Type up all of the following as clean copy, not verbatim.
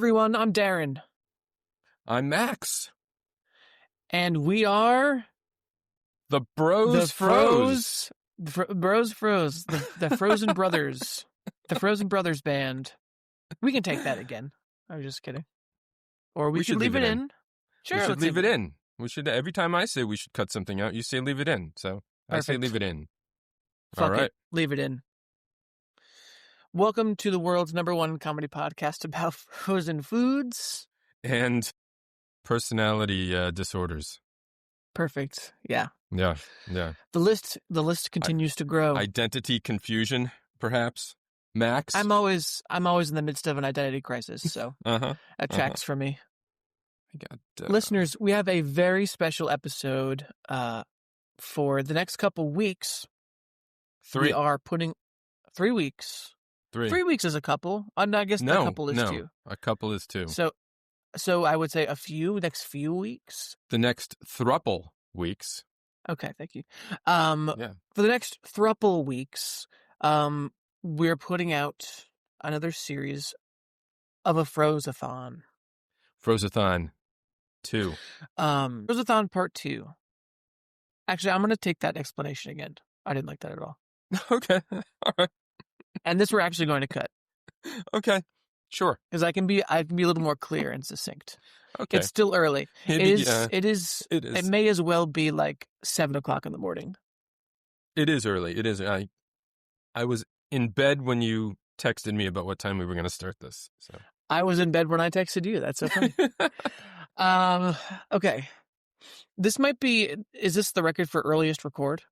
everyone. I'm Darren. I'm Max. And we are... The Bros Froze. Bros Froze. The Frozen Brothers. The Frozen Brothers Band. We can take that again. I was just kidding. Or we should leave it in. Sure, we should leave it in. We should. Every time I say we should cut something out, you say leave it in. So Perfect. I say leave it in. Fuck All right. It. Leave it in. Welcome to the world's #1 comedy podcast about frozen foods. And personality disorders. Perfect. Yeah. Yeah. The list continues to grow. Identity confusion, perhaps. Max? I'm always in the midst of an identity crisis, so that tracks for me. Listeners, we have a very special episode for the next couple weeks. We are putting 3 weeks. 3 weeks is a couple. I guess a couple is two. A couple is two. So I would say next few weeks. The next thruple weeks. Okay, thank you. For the next thruple weeks, we're putting out another series of a Frozathon. Frozathon 2. Frozathon Part 2. Actually, I'm going to take that explanation again. I didn't like that at all. Okay. All right. And this we're actually going to cut. Okay. Sure. Because I can be a little more clear and succinct. Okay. It's still early. It is. It is. It may as well be like 7 o'clock in the morning. It is early. It is. I was in bed when you texted me about what time we were going to start this. So I was in bed when I texted you. That's so funny. Okay. Is this the record for earliest record?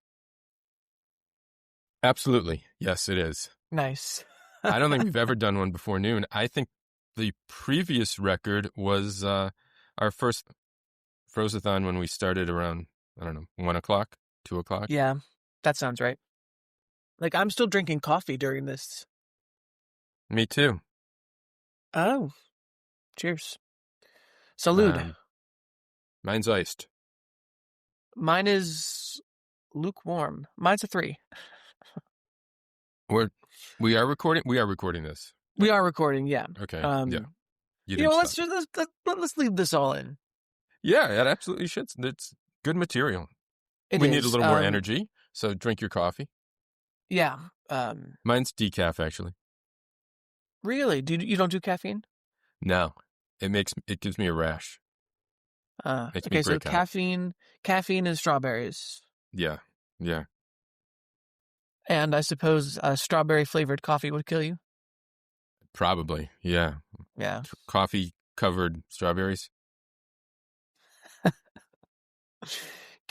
Absolutely. Yes, it is. Nice. I don't think we've ever done one before noon. I think the previous record was our first Frozathon when we started around, 1 o'clock, 2 o'clock. Yeah, that sounds right. Like, I'm still drinking coffee during this. Me too. Oh. Cheers. Salud. Mine's iced. Mine is lukewarm. Mine's a 3. We are recording. We are recording this. We are recording. Yeah. Okay. Yeah. Let's leave this all in. Yeah, it absolutely should. It's good material. We need a little more energy, so drink your coffee. Yeah. Mine's decaf, actually. Really? You don't do caffeine? No, it gives me a rash. Okay, so caffeine is strawberries. Yeah. And I suppose strawberry-flavored coffee would kill you? Probably, yeah. Yeah. Coffee-covered strawberries.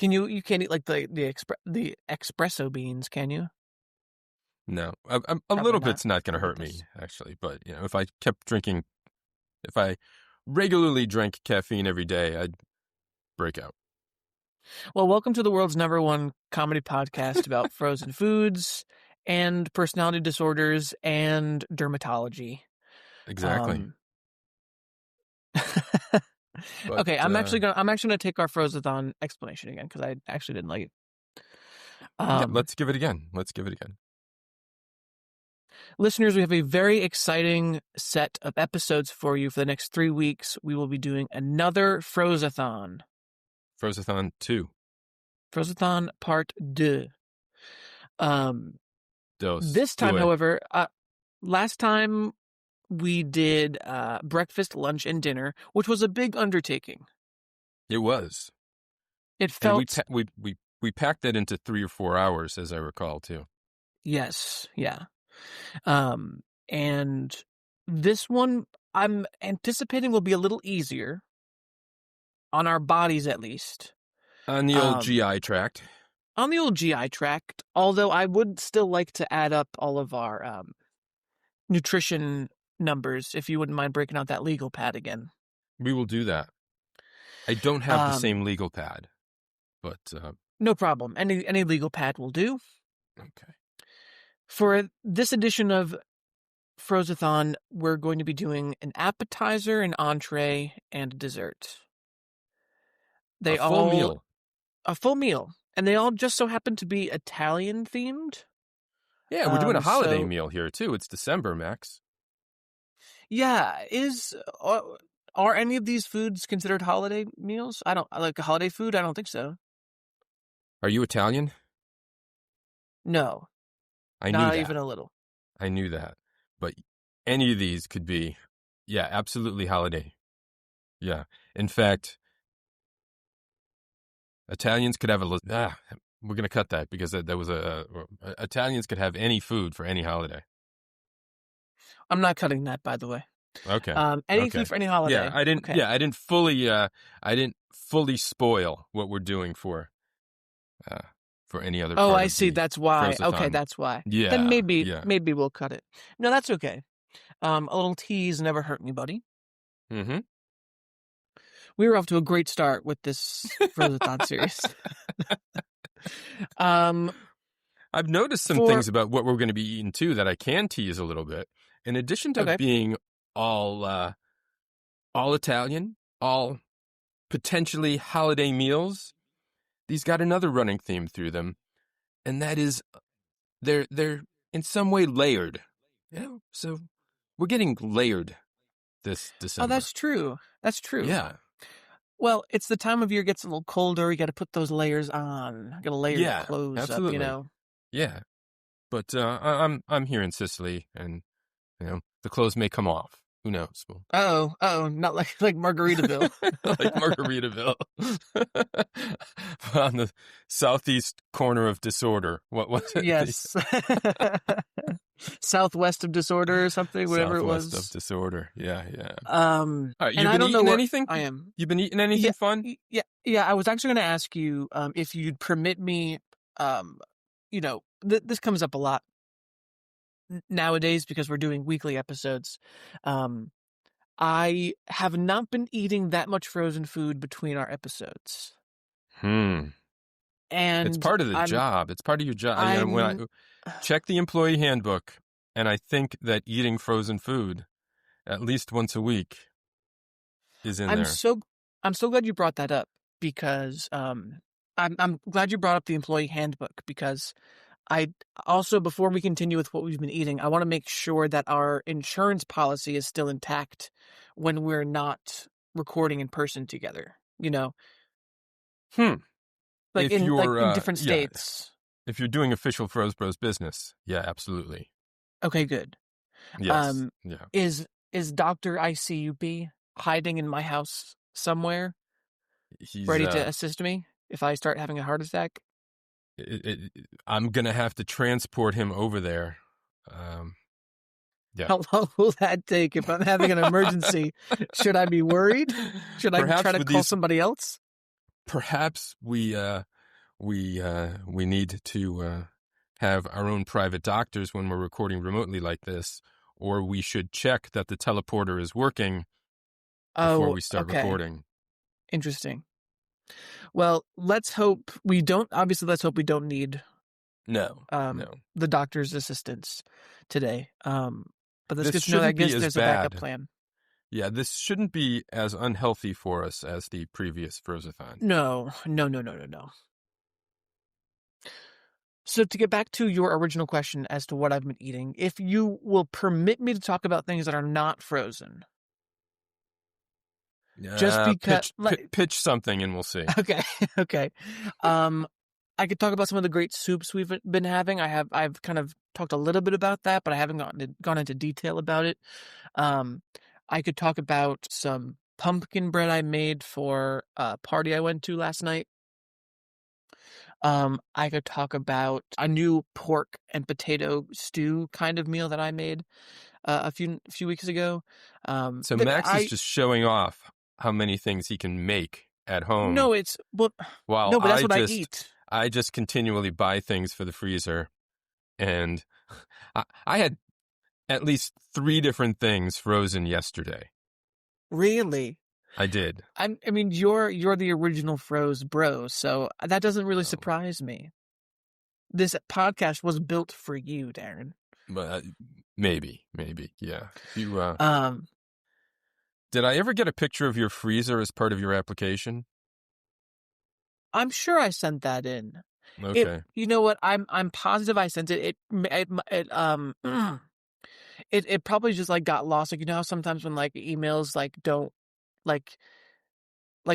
You can't eat like the espresso beans, can you? No. A little bit's not going to hurt me, actually. But, if I regularly drank caffeine every day, I'd break out. Well, welcome to the world's #1 comedy podcast about frozen foods and personality disorders and dermatology. Exactly. Okay, I'm actually gonna take our Frozathon explanation again because I actually didn't like it. Let's give it again. Listeners, we have a very exciting set of episodes for you for the next 3 weeks. We will be doing another Frozathon. Frozathon 2. Frozathon Part 2. This time, however, last time we did breakfast, lunch, and dinner, which was a big undertaking. It was. It felt... And we packed that into 3 or 4 hours, as I recall, too. Yes, yeah. And this one, I'm anticipating will be a little easier. On our bodies, at least. On the old GI tract. On the old GI tract, although I would still like to add up all of our nutrition numbers, if you wouldn't mind breaking out that legal pad again. We will do that. I don't have the same legal pad, but... No problem. Any legal pad will do. Okay. For this edition of Frozathon, we're going to be doing an appetizer, an entree, and a dessert. A full meal. And they all just so happen to be Italian themed. Yeah, we're doing a holiday meal here too. It's December, Max. Yeah, are any of these foods considered holiday meals? I don't like holiday food. I don't think so. Are you Italian? No, I knew not that. even a little. I knew that. But any of these could be, yeah, absolutely holiday. Yeah. In fact, Italians could have we're going to cut that because there was Italians could have any food for any holiday. I'm not cutting that, by the way. Okay. Any food for any holiday. Yeah, I didn't. Okay. Yeah, I didn't fully spoil what we're doing for any other. Oh, part I of see. the That's why. Frozathon. Okay, that's why. Yeah. Then maybe we'll cut it. No, that's okay. A little tease never hurt anybody. Mm-hmm. We were off to a great start with this Frozathon series. I've noticed some things about what we're going to be eating too that I can tease a little bit. In addition to being all Italian, all potentially holiday meals, these got another running theme through them, and that is they're in some way layered. So we're getting layered this December. Oh, that's true. That's true. Yeah. Well, it's the time of year it gets a little colder. You got to put those layers on. Got to layer your clothes absolutely. up, Yeah. But I'm here in Sicily, and the clothes may come off. Who knows? Not like Margaritaville. Like Margaritaville. On the southeast corner of disorder. What was it? Yes. Southwest of disorder or something, whatever it was. Southwest of disorder. Yeah. All right, you've been eating anything? I am. You've been eating anything fun? Yeah. I was actually going to ask you if you'd permit me, this comes up a lot nowadays because we're doing weekly episodes. I have not been eating that much frozen food between our episodes. And it's part of the job. It's part of your job. When I check the employee handbook, and I think that eating frozen food at least once a week is in there. I'm so glad you brought that up because I'm glad you brought up the employee handbook because I also, before we continue with what we've been eating, I want to make sure that our insurance policy is still intact when we're not recording in person together, Like in different states. If you're doing official Froze Bros business, yeah, absolutely. Okay, good. Yes. Is Dr. ICUB hiding in my house somewhere? He's ready to assist me if I start having a heart attack? I'm going to have to transport him over there. Yeah. How long will that take if I'm having an emergency? Should I be worried? Should I try to call somebody else? Perhaps we need to have our own private doctors when we're recording remotely like this, or we should check that the teleporter is working before we start recording. Interesting. Well, let's hope we don't need the doctor's assistance today. But that's good to know. I guess there's a backup plan. Yeah, this shouldn't be as unhealthy for us as the previous Frozathon. No. So to get back to your original question as to what I've been eating, if you will permit me to talk about things that are not frozen. Just because pitch something and we'll see. Okay. I could talk about some of the great soups we've been having. I've kind of talked a little bit about that, but I haven't gone into detail about it. I could talk about some pumpkin bread I made for a party I went to last night. I could talk about a new pork and potato stew kind of meal that I made a few weeks ago. So Max is just showing off how many things he can make at home. No, that's what I eat. I just continually buy things for the freezer, and I had at least 3 different things frozen yesterday. Really? I did. I mean, you're the original Froze Bros, so that doesn't really surprise me. This podcast was built for you, Darren. But maybe, yeah. You did I ever get a picture of your freezer as part of your application? I'm sure I sent that in. Okay. You know what? I'm positive I sent it. It probably just like got lost. Like, you know how sometimes when like emails like don't like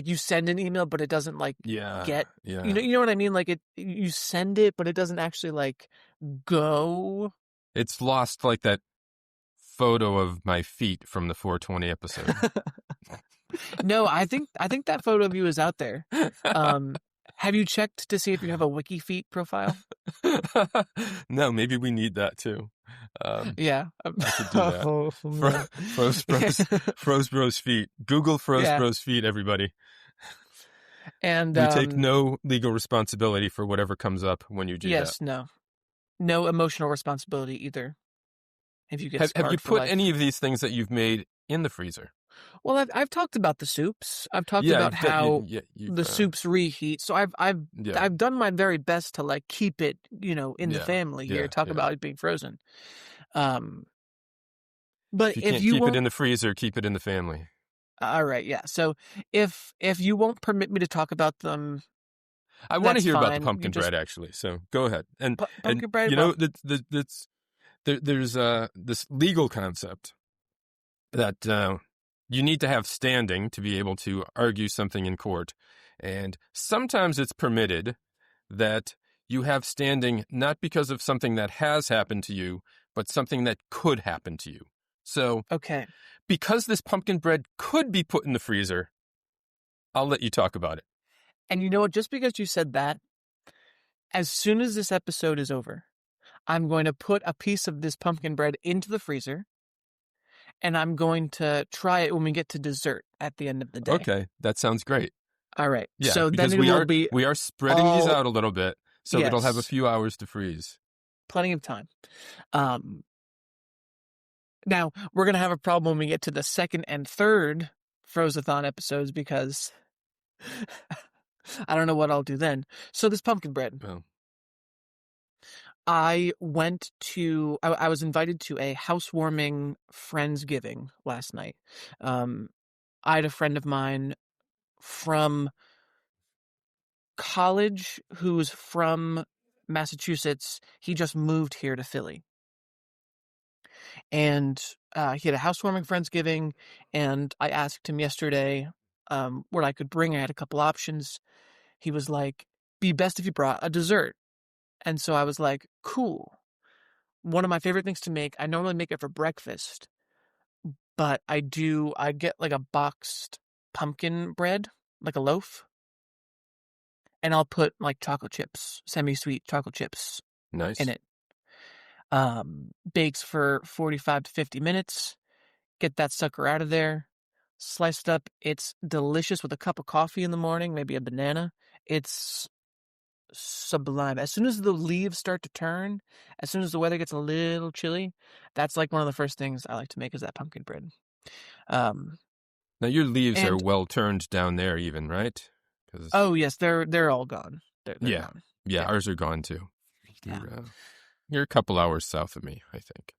you send an email but it doesn't like get you know what I mean? Like you send it but it doesn't actually like go. It's lost like that photo of my feet from the 420 episode. No, I think that photo of you is out there. Have you checked to see if you have a Wiki Feet profile? No, maybe we need that too. Yeah, I could do that. Froze Bros Feet. Google Froze Bros Feet, everybody. And we take no legal responsibility for whatever comes up when you do that. Yes, no emotional responsibility either. If you get have you put any of these things that you've made in the freezer? Well, I've talked about the soups. I've talked about how the soups reheat. So I've done my very best to like keep it, in the family here. Talk about it being frozen. But if you can't keep it in the freezer, keep it in the family. All right, yeah. So if you won't permit me to talk about them, I want to hear about the pumpkin bread actually. So go ahead. And pumpkin bread. There's this legal concept that you need to have standing to be able to argue something in court. And sometimes it's permitted that you have standing not because of something that has happened to you, but something that could happen to you. So, because this pumpkin bread could be put in the freezer, I'll let you talk about it. And you know what? Just because you said that, as soon as this episode is over, I'm going to put a piece of this pumpkin bread into the freezer, and I'm going to try it when we get to dessert at the end of the day. Okay, that sounds great. All right. Yeah, so because then we are spreading these out a little bit, so it'll have a few hours to freeze. Plenty of time. Now, we're going to have a problem when we get to the second and third Frozathon episodes because I don't know what I'll do then. So this pumpkin bread. Oh. I was invited to a housewarming Friendsgiving last night. I had a friend of mine from college who's from Massachusetts. He just moved here to Philly. And he had a housewarming Friendsgiving, and I asked him yesterday what I could bring. I had a couple options. He was like, be best if you brought a dessert. And so I was like, cool. One of my favorite things to make, I normally make it for breakfast, but I get like a boxed pumpkin bread, like a loaf, and I'll put like chocolate chips, semi-sweet chocolate chips in it. Bakes for 45 to 50 minutes. Get that sucker out of there. Sliced up. It's delicious with a cup of coffee in the morning, maybe a banana. It's sublime. As soon as the leaves start to turn, as soon as the weather gets a little chilly, that's like one of the first things I like to make is that pumpkin bread. Now your leaves are well turned down there even, right? Oh yes, they're all gone. They're gone. Yeah, ours are gone too. Yeah. You're a couple hours south of me, I think.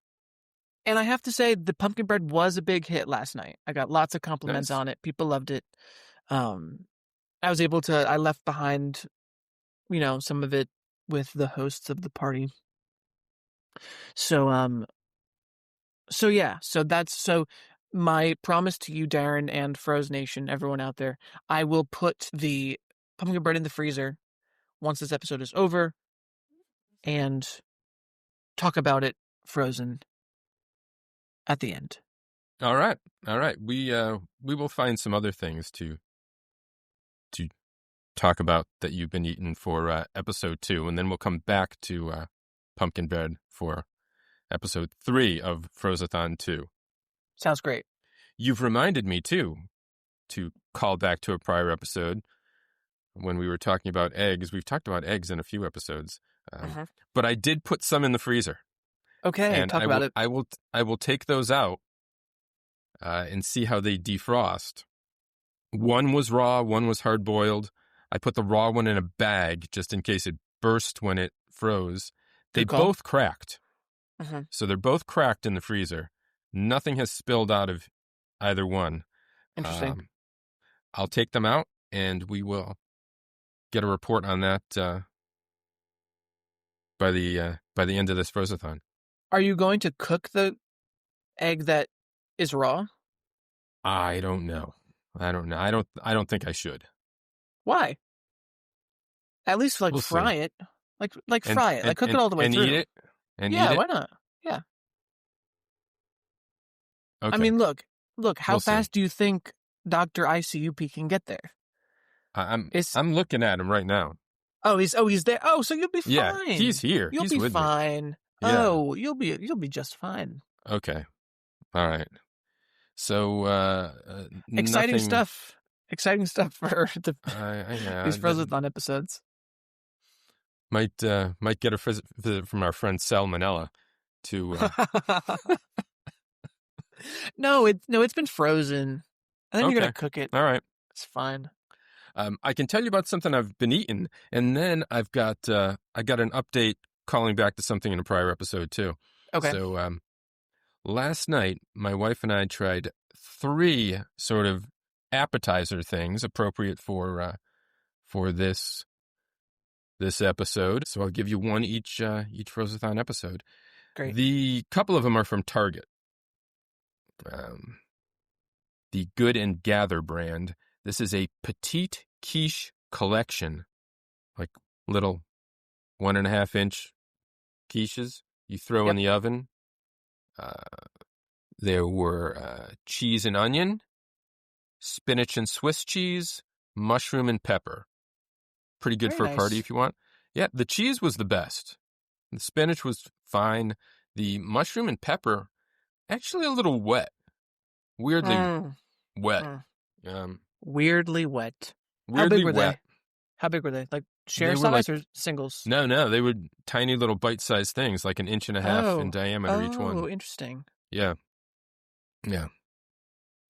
And I have to say, the pumpkin bread was a big hit last night. I got lots of compliments on it. People loved it. I left behind, some of it with the hosts of the party. So my promise to you, Darren, and Froze Nation, everyone out there, I will put the pumpkin bread in the freezer once this episode is over and talk about it frozen at the end. All right. We will find some other things to talk about that you've been eating for episode 2, and then we'll come back to pumpkin bread for episode 3 of Frozathon 2. Sounds great. You've reminded me too to call back to a prior episode when we were talking about eggs. We've talked about eggs in a few episodes, but I did put some in the freezer. Okay, and talk about it. I will take those out and see how they defrost. One was raw, one was hard boiled. I put the raw one in a bag just in case it burst when it froze. They both cracked. So they're both cracked in the freezer. Nothing has spilled out of either one. Interesting. I'll take them out and we will get a report on that by the end of this Frozathon. Are you going to cook the egg that is raw? I don't know. I don't think I should. Why? At least We'll fry see. it. Fry it. Cook it all the way and through. Eat it? And eat yeah, it? Why not? Yeah. Okay. I mean, look, how We'll fast see. do you think Dr. ICUP can get there? I'm looking at him right now. Oh, he's there. Oh, so you'll be fine. Yeah, he's here. You'll be fine. Yeah. Oh, you'll be just fine. Okay. All right. So exciting stuff. Exciting stuff for these Frozathon episodes. Might get a visit from our friend Salmonella to No, it's been frozen. And then you're gonna cook it. All right. It's fine. I can tell you about something I've been eating, and then I got an update calling back to something in a prior episode too. Okay. So last night, my wife and I tried 3 sort of appetizer things appropriate for this episode. So I'll give you one each Frozathon episode. Great. The couple of them are from Target. The Good and Gather brand. This is a petite quiche collection, like little 1.5-inch quiches you throw in the oven. There were cheese and onion, spinach and Swiss cheese, mushroom and pepper. Pretty good for a party if you want. Yeah, the cheese was the best. The spinach was fine. The mushroom and pepper, actually a little wet. Weirdly wet. Weirdly wet. Weirdly wet. How big were they? Like share size or singles? No. They were tiny little bite-sized things, like 1.5 inches in diameter each one. Oh, interesting. Yeah. Yeah.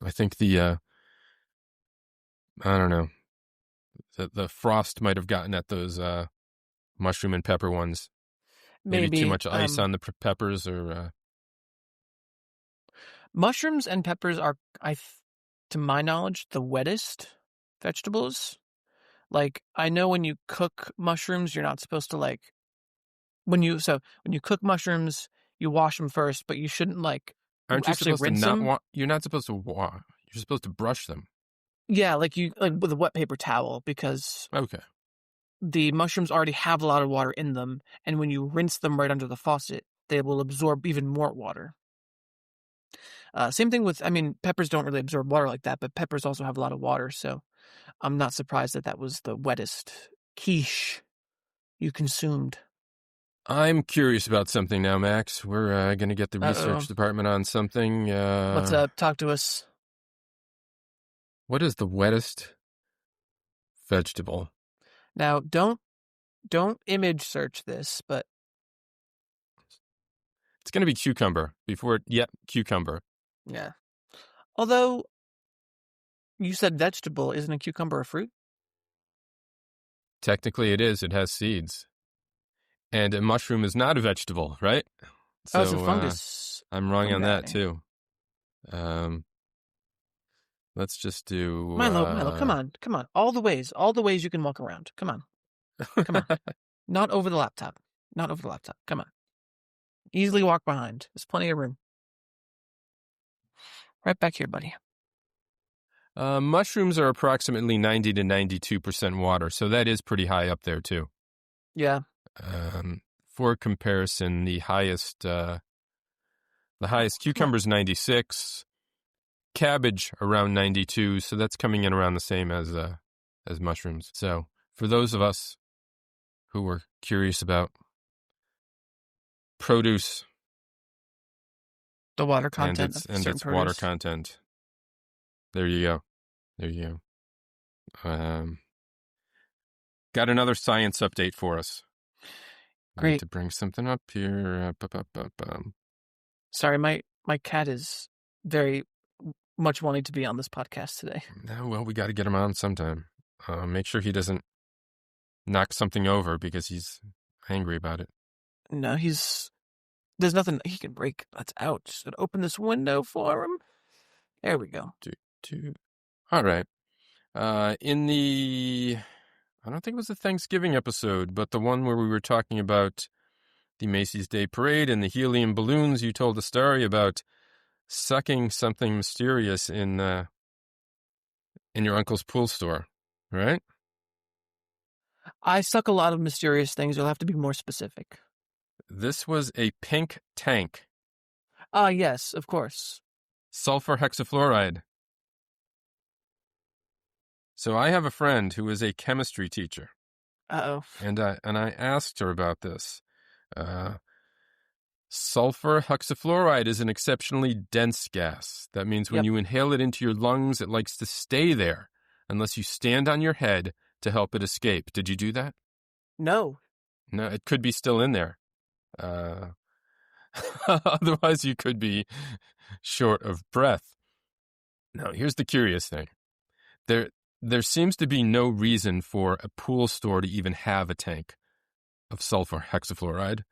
I think I don't know. The frost might have gotten at those mushroom and pepper ones. Maybe too much ice on the peppers or... Mushrooms and peppers are, to my knowledge, the wettest vegetables. Like, I know when you cook mushrooms, you're not supposed to when you cook mushrooms, you wash them first, but you shouldn't Aren't you actually supposed rinse to them. You're not supposed to wash. You're supposed to brush them. Yeah, with a wet paper towel, because the mushrooms already have a lot of water in them, and when you rinse them right under the faucet, they will absorb even more water. Same thing with, peppers don't really absorb water like that, but peppers also have a lot of water, so I'm not surprised that was the wettest quiche you consumed. I'm curious about something now, Max. We're going to get the research department on something. What's up? Talk to us. What is the wettest vegetable? Now, don't image search this, but... It's going to be cucumber. Cucumber. Yeah. Although, you said vegetable, isn't a cucumber a fruit? Technically it is. It has seeds. And a mushroom is not a vegetable, right? So, it's a fungus. I'm wrong on that, too. Let's just do... Milo, come on. All the ways you can walk around. Come on. Not over the laptop. Come on. Easily walk behind. There's plenty of room. Right back here, buddy. Mushrooms are approximately 90 to 92% water, so that is pretty high up there, too. Yeah. For comparison, the highest cucumber's 96, cabbage around 92, so that's coming in around the same as mushrooms. So for those of us who were curious about produce, the water content and its water content, there you go. Got another science update for us. Great. I need to bring something up here. Sorry, my cat is very much wanting to be on this podcast today. Well, we got to get him on sometime. Make sure he doesn't knock something over because he's angry about it. No, there's nothing he can break. That's out. Just gonna open this window for him. There we go. All right. In the... I don't think it was the Thanksgiving episode, but the one where we were talking about the Macy's Day Parade and the helium balloons, you told a story about sucking something mysterious in your uncle's pool store, right? I suck a lot of mysterious things. You'll have to be more specific. This was a pink tank. Yes, of course. Sulfur hexafluoride. So I have a friend who is a chemistry teacher. Uh-oh. And I asked her about this. Sulfur hexafluoride is an exceptionally dense gas. That means when you inhale it into your lungs, it likes to stay there unless you stand on your head to help it escape. Did you do that? No. No, it could be still in there. Otherwise, you could be short of breath. Now, here's the curious thing. There seems to be no reason for a pool store to even have a tank of sulfur hexafluoride.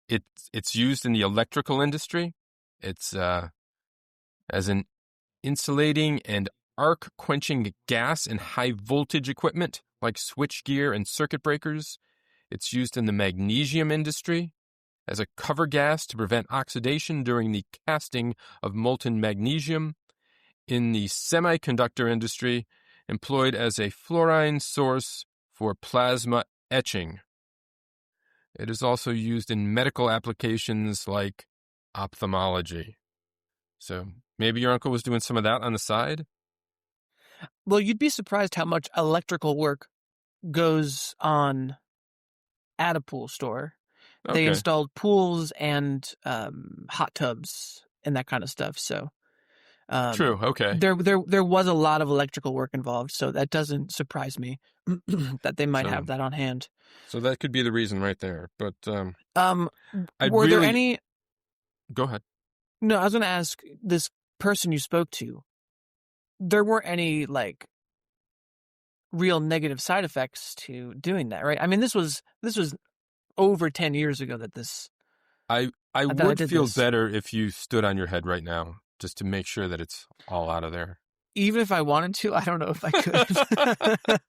It's used in the electrical industry. It's as an insulating and arc-quenching gas in high-voltage equipment like switchgear and circuit breakers. It's used in the magnesium industry as a cover gas to prevent oxidation during the casting of molten magnesium. In the semiconductor industry, employed as a fluorine source for plasma etching. It is also used in medical applications like ophthalmology. So maybe your uncle was doing some of that on the side? Well, you'd be surprised how much electrical work goes on at a pool store. Okay. They installed pools and hot tubs and that kind of stuff. So true. Okay. There was a lot of electrical work involved, so that doesn't surprise me that they might have that on hand. So that could be the reason right there. But were there any? Go ahead. No, I was going to ask this person you spoke to. There weren't any like real negative side effects to doing that, right? I mean, this was over 10 years ago that this. I would feel better if you stood on your head right now, just to make sure that it's all out of there. Even if I wanted to, I don't know if I could.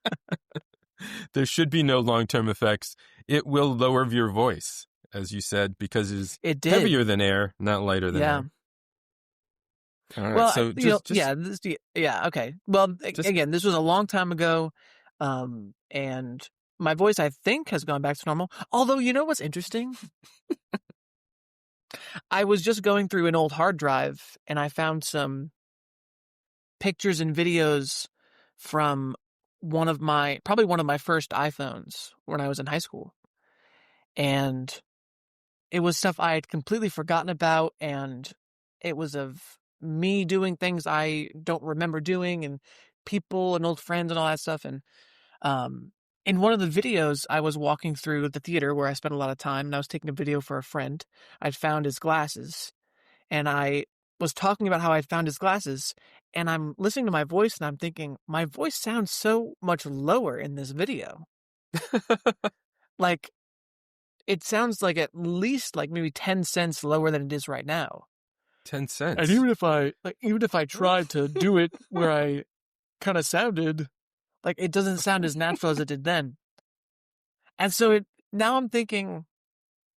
There should be no long-term effects. It will lower your voice, as you said, because it's heavier than air, not lighter than air. All right, well, so okay. Well, again, this was a long time ago, and my voice, I think, has gone back to normal. Although, you know what's interesting? I was just going through an old hard drive, and I found some pictures and videos from probably one of my first iPhones when I was in high school. And it was stuff I had completely forgotten about, and it was of me doing things I don't remember doing, and people and old friends and all that stuff. And in one of the videos, I was walking through the theater where I spent a lot of time, and I was taking a video for a friend. I'd found his glasses, and I was talking about how I'd found his glasses, and I'm listening to my voice, and I'm thinking, my voice sounds so much lower in this video. Like, it sounds like at least like maybe 10 cents lower than it is right now. 10 cents? And even if I tried to do it where I kind of sounded, like, it doesn't sound as natural as it did then. And so now I'm thinking,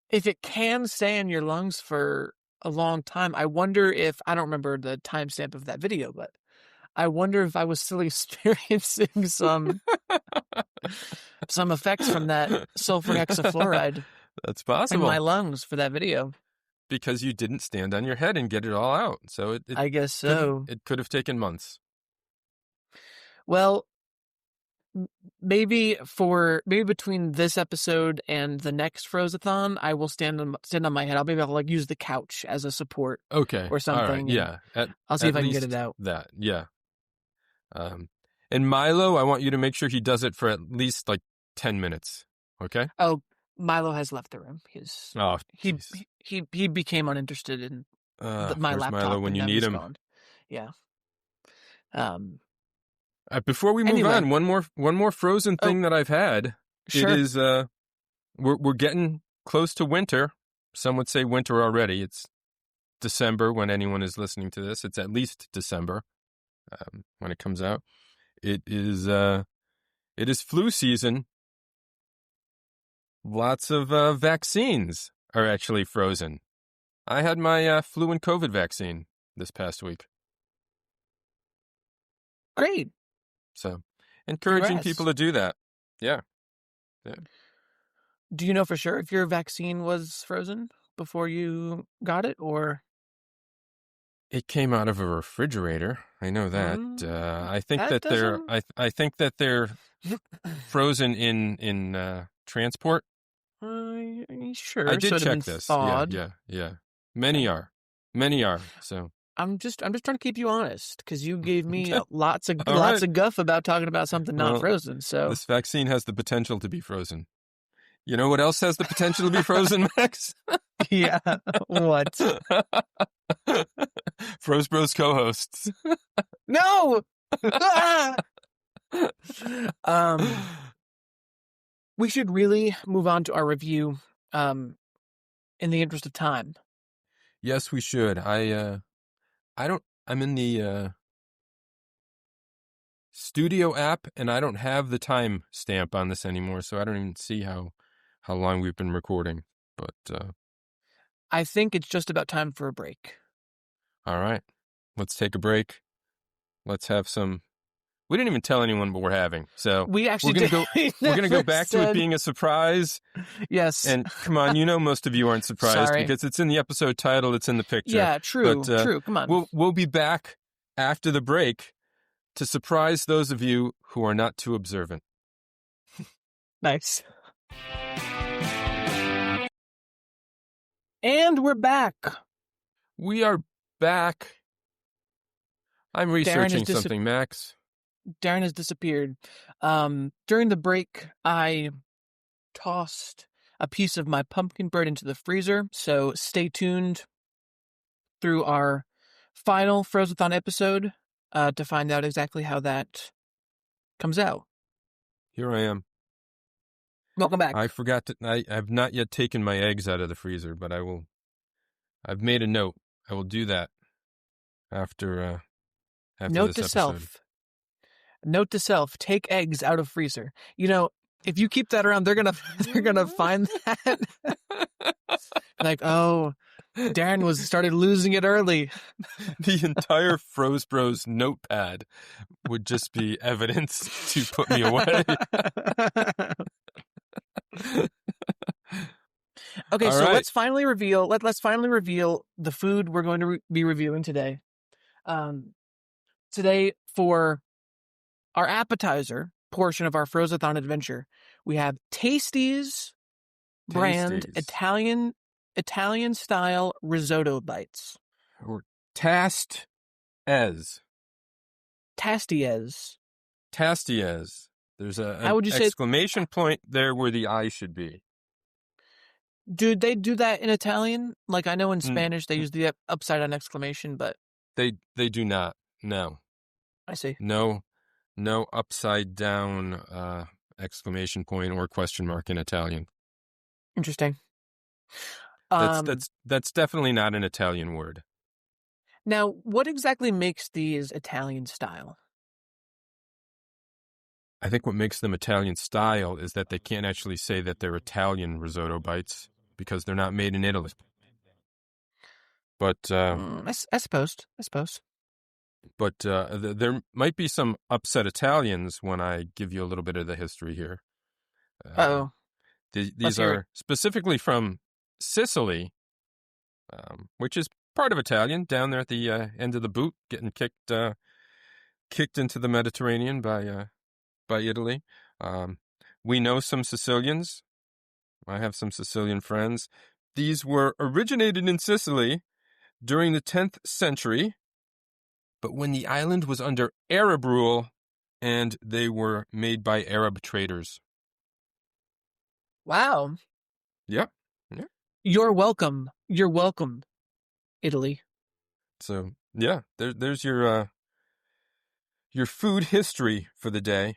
if it can stay in your lungs for a long time, I wonder if, I don't remember the timestamp of that video, but I wonder if I was still experiencing some effects from that sulfur hexafluoride. That's possible. In my lungs for that video. Because you didn't stand on your head and get it all out. So I guess so. It could have taken months. Well, maybe between this episode and the next Frozathon, I will stand on my head. I'll like use the couch as a support. Okay. Or something. All right. Yeah. I'll see if I can get it out. Yeah. And Milo, I want you to make sure he does it for at least like 10 minutes. Okay? Oh, Milo has left the room. He became uninterested in my laptop. Milo when you need him. Gone. Yeah. Before we move on, one more frozen thing that I've had. Sure. It is we're getting close to winter. Some would say winter already. It's December when anyone is listening to this. It's at least December when it comes out. It is flu season. Lots of vaccines are actually frozen. I had my flu and COVID vaccine this past week. Great. So, encouraging people to do that. Yeah. Do you know for sure if your vaccine was frozen before you got it, or? It came out of a refrigerator. I know that. I think that I think that they're frozen in transport. Sure. I did check this. Thawed. Yeah. Many are. So I'm just trying to keep you honest, because you gave me lots of guff about talking about something not frozen. So this vaccine has the potential to be frozen. You know what else has the potential to be frozen, Max? Yeah. What? Froze Bros co-hosts. No. We should really move on to our review. In the interest of time. Yes, we should. I'm in the studio app, and I don't have the time stamp on this anymore, so I don't even see how long we've been recording. But I think it's just about time for a break. All right. Let's take a break. Let's have some. We didn't even tell anyone what we're having, so we're gonna go back to it being a surprise. Yes. And come on, most of you aren't surprised because it's in the episode title, it's in the picture. Yeah, true. True. Come on. We'll be back after the break to surprise those of you who are not too observant. Nice. And we're back. We are back. I'm researching something, Max. Darren has disappeared. During the break, I tossed a piece of my pumpkin bread into the freezer, so stay tuned through our final Frozathon episode to find out exactly how that comes out. Here I am. Welcome back. I forgot to. I've not yet taken my eggs out of the freezer, but I will. I've made a note. I will do that after Note this to episode. self. Note to self: take eggs out of freezer. If you keep that around, they're gonna find that. Like, oh, Darren started losing it early. The entire Froze Bros notepad would just be evidence to put me away. Okay, all so right. Let's finally reveal. Let's finally reveal the food we're going to be reviewing today. Today, for our appetizer portion of our Frozathon adventure, we have Tasty's brand Italian-Style Risotto Bites. Or TAST. Tastiez. There's an exclamation point there where the I should be. Do they do that in Italian? Like, I know in Spanish they use the upside down exclamation, but they do not. No. I see. No upside down exclamation point or question mark in Italian. Interesting. That's definitely not an Italian word. Now, what exactly makes these Italian style? I think what makes them Italian style is that they can't actually say that they're Italian risotto bites because they're not made in Italy. But I suppose. But there might be some upset Italians when I give you a little bit of the history here. These are specifically from Sicily, which is part of Italian, down there at the end of the boot, getting kicked into the Mediterranean by Italy. We know some Sicilians. I have some Sicilian friends. These were originated in Sicily during the 10th century, but when the island was under Arab rule, and they were made by Arab traders. Wow. Yeah. You're welcome, Italy. So, yeah, there's your food history for the day.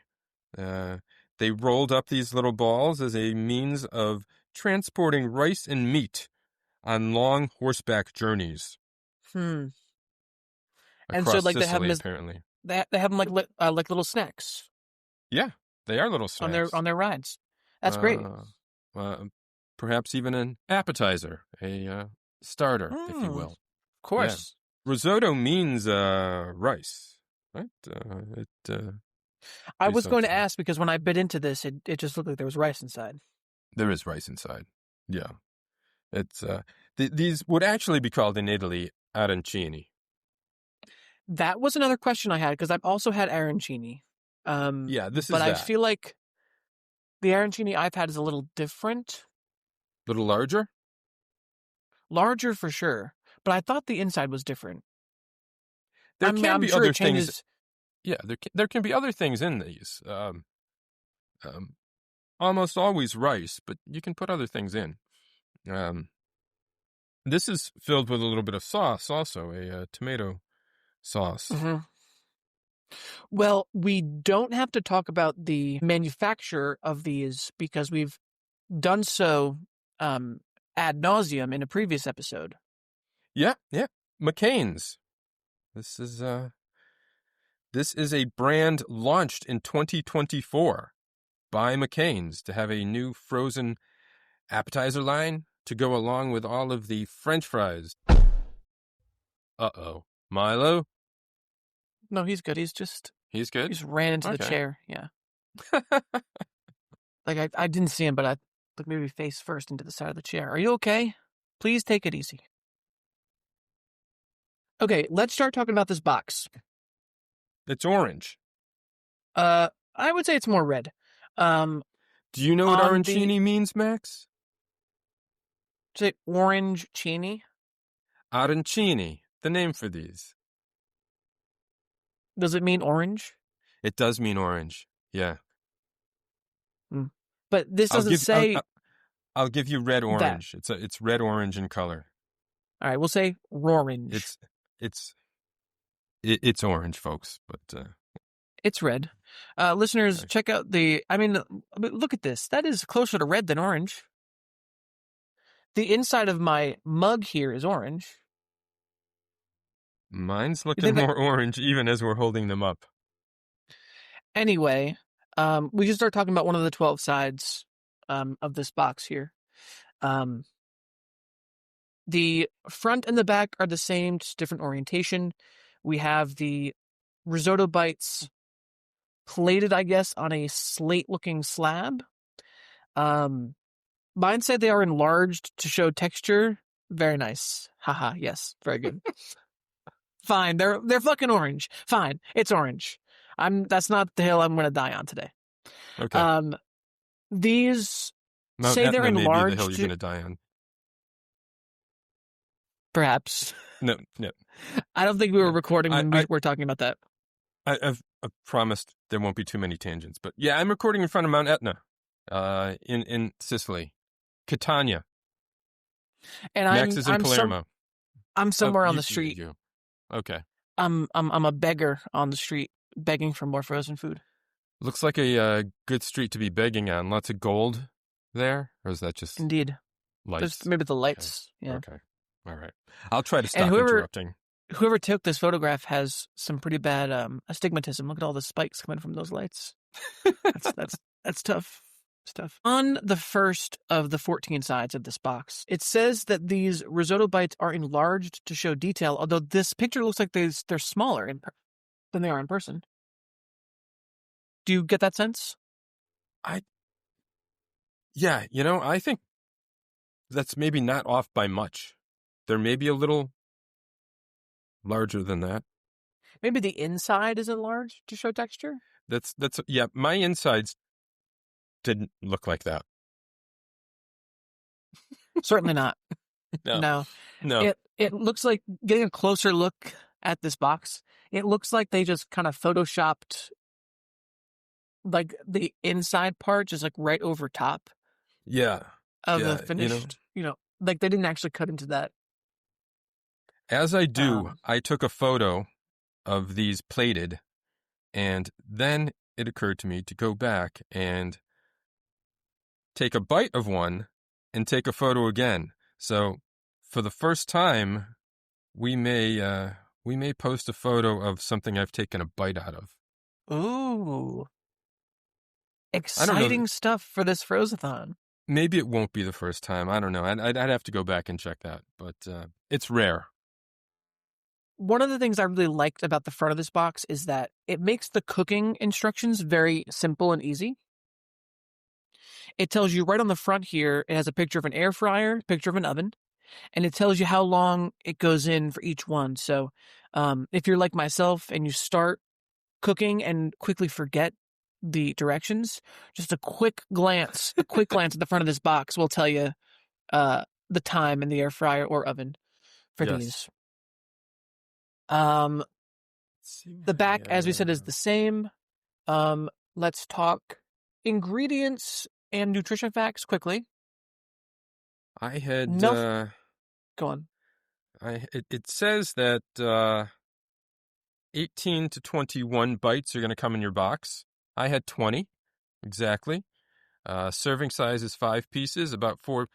They rolled up these little balls as a means of transporting rice and meat on long horseback journeys. And so, like, Sicily, apparently they have them like little snacks. Yeah, they are little snacks on their rides. That's great. Perhaps even an appetizer, a starter, if you will. Of course. Risotto means rice, right? I was going to ask because when I bit into this, it just looked like there was rice inside. There is rice inside. Yeah. It's these would actually be called in Italy arancini. That was another question I had because I've also had arancini. Yeah, this is but I that. feel like the arancini I've had is a little different. A little larger? Larger for sure, but I thought the inside was different. There can be other things. Yeah, there can be other things in these. Almost always rice, but you can put other things in. This is filled with a little bit of sauce, also a tomato sauce. Mm-hmm. Well, we don't have to talk about the manufacture of these because we've done so ad nauseum in a previous episode. Yeah. McCain's. This is a brand launched in 2024 by McCain's to have a new frozen appetizer line to go along with all of the French fries. Uh-oh. Milo? No, he's good. He's good? He just ran into the chair. Yeah. Like, I didn't see him, but I maybe face first into the side of the chair. Are you okay? Please take it easy. Okay, let's start talking about this box. It's orange. I would say it's more red. Do you know what arancini means, Max? Say orange chini? Arancini, the name for these. Does it mean orange? It does mean orange, yeah. But this doesn't say... I'll give you red-orange. It's red-orange in color. All right, we'll say orange. It's orange, folks, but... It's red. Listeners, check out look at this. That is closer to red than orange. The inside of my mug here is orange. Mine's looking more orange even as we're holding them up. Anyway, we can start talking about one of the 12 sides of this box here. The front and the back are the same, just different orientation. We have the risotto bites plated, I guess, on a slate-looking slab. Mine said they are enlarged to show texture. Very nice. Haha, yes, very good. Fine, they're fucking orange. Fine, it's orange. That's not the hill I'm going to die on today. Okay. These say they're enlarged. Maybe the hill you're going to die on. Perhaps. No. I don't think we were recording when we were talking about that. I've promised there won't be too many tangents, but yeah, I'm recording in front of Mount Etna, in Sicily, Catania. And Max is in Palermo. I'm somewhere on the street. Okay. I'm a beggar on the street, begging for more frozen food. Looks like a good street to be begging on. Lots of gold there, or is that just indeed lights? Maybe the lights. Okay. Yeah. Okay. All right. I'll try to stop interrupting. Whoever took this photograph has some pretty bad astigmatism. Look at all the spikes coming from those lights. That's tough. It's tough. On the first of the 14 sides of this box, it says that these risotto bites are enlarged to show detail, although this picture looks like they're smaller than they are in person. Do you get that sense? Yeah, I think that's maybe not off by much. They're maybe a little larger than that. Maybe the inside is enlarged to show texture? Yeah, my insides didn't look like that. Certainly not. No. It looks like, getting a closer look at this box, it looks like they just kind of photoshopped like the inside part just like right over top. Yeah. Of the finished, like they didn't actually cut into that. As I do, I took a photo of these plated, and then it occurred to me to go back and take a bite of one and take a photo again. So for the first time, we may post a photo of something I've taken a bite out of. Ooh. Exciting stuff for this Frozathon. Maybe it won't be the first time. I don't know. I'd have to go back and check that, but it's rare. one of the things I really liked about the front of this box is that it makes the cooking instructions very simple and easy. It tells you right on the front here, it has a picture of an air fryer, picture of an oven, and it tells you how long it goes in for each one. So if you're like myself and you start cooking and quickly forget the directions, just a quick glance at the front of this box will tell you the time in the air fryer or oven for these. The back, as we said, is the same. Let's talk ingredients and nutrition facts quickly. I had go on. It says that 18 to 21 bites are going to come in your box. I had 20 exactly. Serving size is 5 pieces, about 4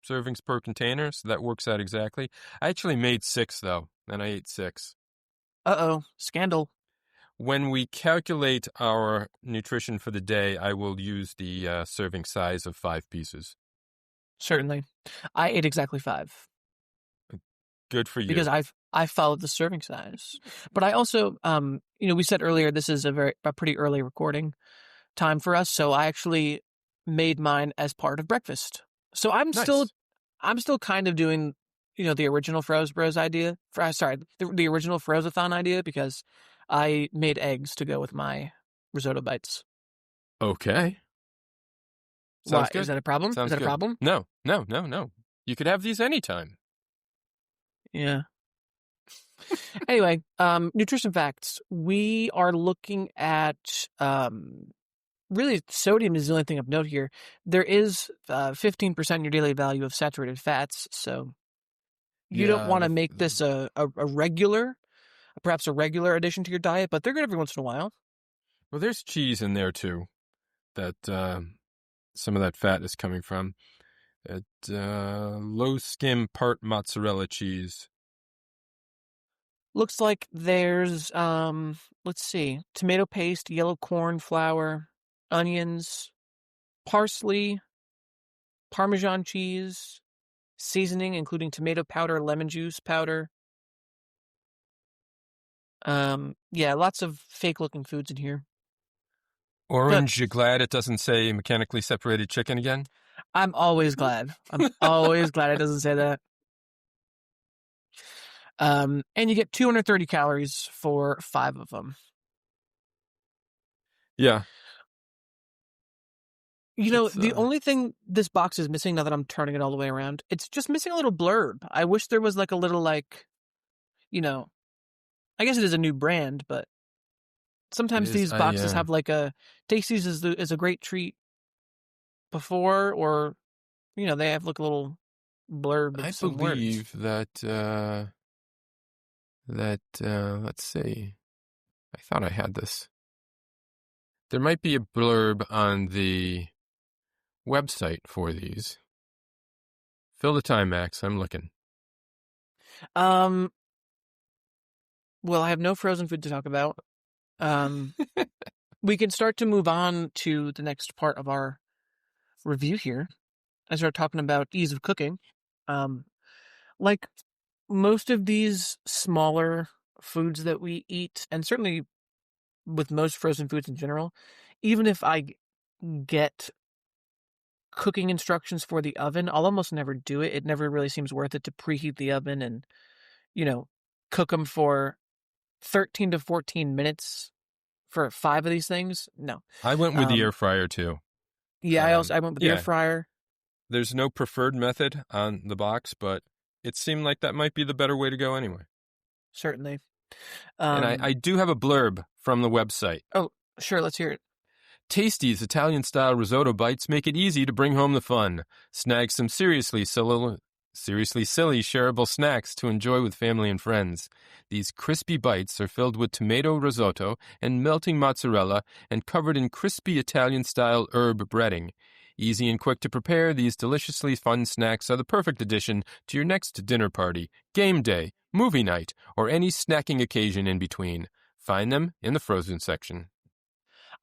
servings per container, so that works out exactly. I actually made 6 though, and I ate 6. Scandal. When we calculate our nutrition for the day, I will use the serving size of 5 pieces. Certainly. I ate exactly 5. Good for you. Because I followed the serving size. But I also, we said earlier this is a pretty early recording time for us, so I actually made mine as part of breakfast. So I'm still kind of doing, the original Froze Bros idea. The original Frozathon idea, because I made eggs to go with my risotto bites. Okay. Sounds good. Is that a problem? Sounds is that good. a problem? No. You could have these anytime. Yeah. Anyway, nutrition facts. We are looking at, really sodium is the only thing of note here. There is 15% in your daily value of saturated fats, so you don't want to make this perhaps a regular addition to your diet, but they're good every once in a while. Well, there's cheese in there too, that some of that fat is coming from. Low skim part mozzarella cheese. Looks like there's, let's see, tomato paste, yellow corn flour, onions, parsley, Parmesan cheese, seasoning, including tomato powder, lemon juice powder. Lots of fake-looking foods in here. Orange, you glad it doesn't say mechanically separated chicken again? I'm always glad. I'm always glad it doesn't say that. And you get 230 calories for 5 of them. Yeah. The only thing this box is missing, now that I'm turning it all the way around, it's just missing a little blurb. I wish there was like a little, I guess it is a new brand, but sometimes these boxes have like a Tasties is a great treat before, or they have like a little blurb. I believe that let's see. I thought I had this. There might be a blurb on the website for these. Fill the time, Max. I'm looking. Well, I have no frozen food to talk about. We can start to move on to the next part of our review here. I start talking about ease of cooking. Like most of these smaller foods that we eat, and certainly with most frozen foods in general, even if I get cooking instructions for the oven, I'll almost never do it. It never really seems worth it to preheat the oven and, cook them for 13 to 14 minutes for 5 of these things. No. I went with the air fryer too. Yeah, I went with the air fryer. There's no preferred method on the box, but it seemed like that might be the better way to go anyway. Certainly. And I do have a blurb from the website. Oh, sure. Let's hear it. Tasty's Italian-Style Risotto Bites make it easy to bring home the fun. Snag some seriously silly shareable snacks to enjoy with family and friends. These crispy bites are filled with tomato risotto and melting mozzarella and covered in crispy Italian-style herb breading. Easy and quick to prepare, these deliciously fun snacks are the perfect addition to your next dinner party, game day, movie night, or any snacking occasion in between. Find them in the frozen section.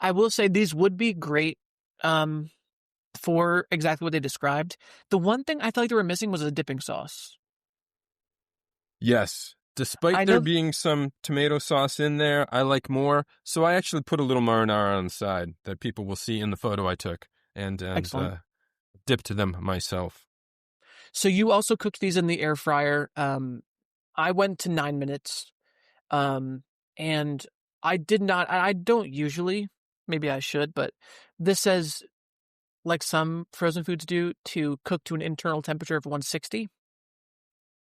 I will say these would be great for exactly what they described. The one thing I felt like they were missing was a dipping sauce. Yes. Despite there being some tomato sauce in there, I like more. So I actually put a little marinara on the side that people will see in the photo I took and dipped them myself. So you also cooked these in the air fryer. I went to 9 minutes. And I did not, I don't usually, maybe I should, but this says, like some frozen foods do, to cook to an internal temperature of 160.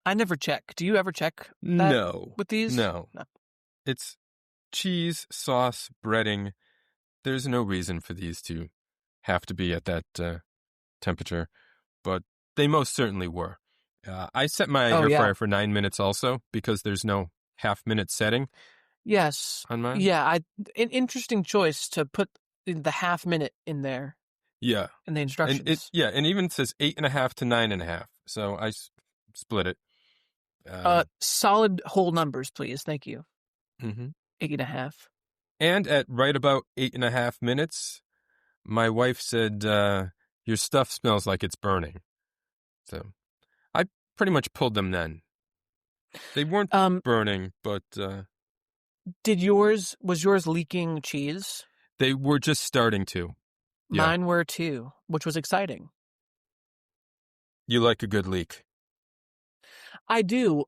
I never check. Do you ever check that with these? No. It's cheese, sauce, breading. There's no reason for these to have to be at that temperature, but they most certainly were. I set my air fryer for 9 minutes also because there's no half-minute setting. Yes. On mine? Yeah, an interesting choice to put the half-minute in there. Yeah. In the instructions. And even says 8.5 to 9.5. So I split it. Solid whole numbers, please. Thank you. 8.5. And at right about 8.5 minutes, my wife said, your stuff smells like it's burning. So I pretty much pulled them then. They weren't burning, but... was yours leaking cheese? They were just starting to. Yeah. Mine were too, which was exciting. You like a good leak. I do.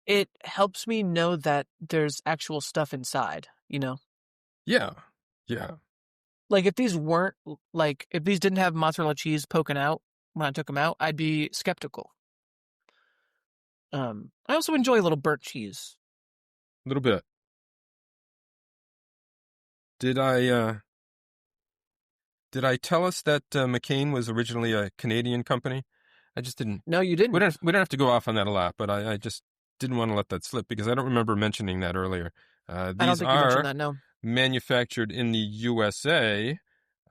It helps me know that there's actual stuff inside, you know? Yeah. Like if these didn't have mozzarella cheese poking out when I took them out, I'd be skeptical. I also enjoy a little burnt cheese. A little bit. Did I tell us that McCain was originally a Canadian company? I just didn't. No, you didn't. We don't have to go off on that a lot, but I just didn't want to let that slip because I don't remember mentioning that earlier. I don't think you mentioned that, no. Manufactured in the USA,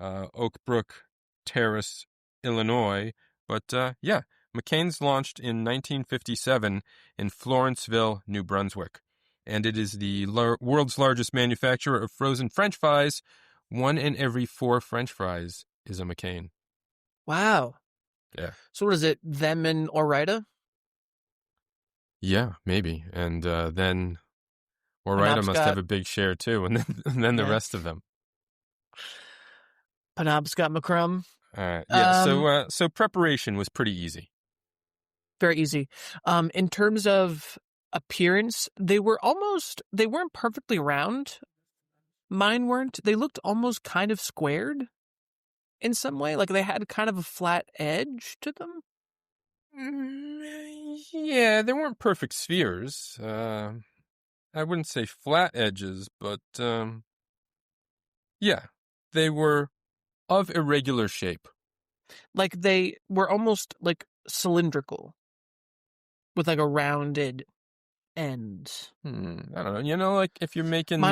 Oak Brook Terrace, Illinois. But McCain's launched in 1957 in Florenceville, New Brunswick. And it is the world's largest manufacturer of frozen French fries. 1 in every 4 French fries is a McCain. Wow. Yeah. So what is it, them and Ore-Ida? Yeah, maybe. And then Ore-Ida must have a big share too, and then the rest of them. Penobscot McCrum. All right. Yeah, so preparation was pretty easy. Very easy. In terms of appearance, they weren't perfectly round. Mine weren't. They looked almost kind of squared in some way. Like they had kind of a flat edge to them. Yeah, they weren't perfect spheres. I wouldn't say flat edges, but yeah, they were of irregular shape. Like they were almost like cylindrical with like a rounded end. I don't know. You know, like if you're making,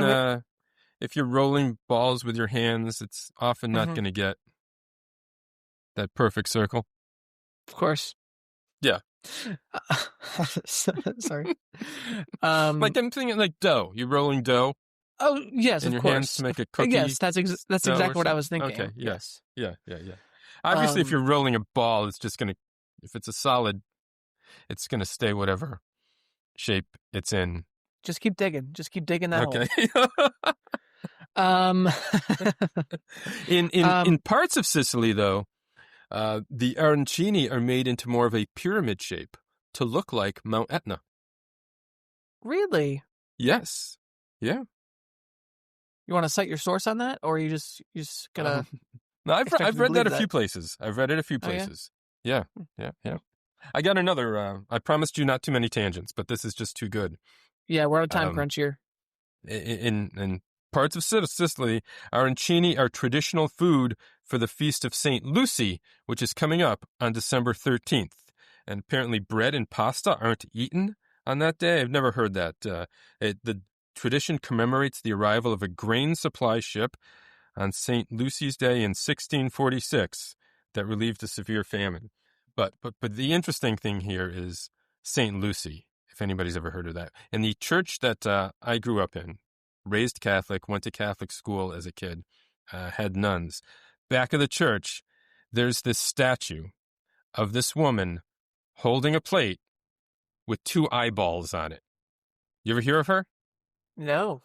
if you're rolling balls with your hands, it's often not going to get that perfect circle. Of course. Yeah. Sorry. Like I'm thinking like dough. You're rolling dough. Oh, yes, in of your course. hands to make a cookie. Yes, that's exactly what I was thinking. Okay, yes. Yeah. Obviously, if you're rolling a ball, it's just going to, if it's a solid, it's going to stay whatever shape it's in. Just keep digging. Just keep digging that hole. In parts of Sicily, though, the arancini are made into more of a pyramid shape to look like Mount Etna. Really? Yes. Yeah. You want to cite your source on that, or you just gonna? No, I've read that a few places. I've read it a few places. Oh, yeah. I got another. I promised you not too many tangents, but this is just too good. Yeah, we're on a time crunch here. In parts of Sicily, arancini are traditional food for the feast of St. Lucy, which is coming up on December 13th. And apparently, bread and pasta aren't eaten on that day. I've never heard that. The tradition commemorates the arrival of a grain supply ship on St. Lucy's Day in 1646 that relieved a severe famine. But the interesting thing here is St. Lucy, if anybody's ever heard of that. And the church that I grew up in, raised Catholic, went to Catholic school as a kid, had nuns. Back of the church, there's this statue of this woman holding a plate with 2 eyeballs on it. You ever hear of her? No.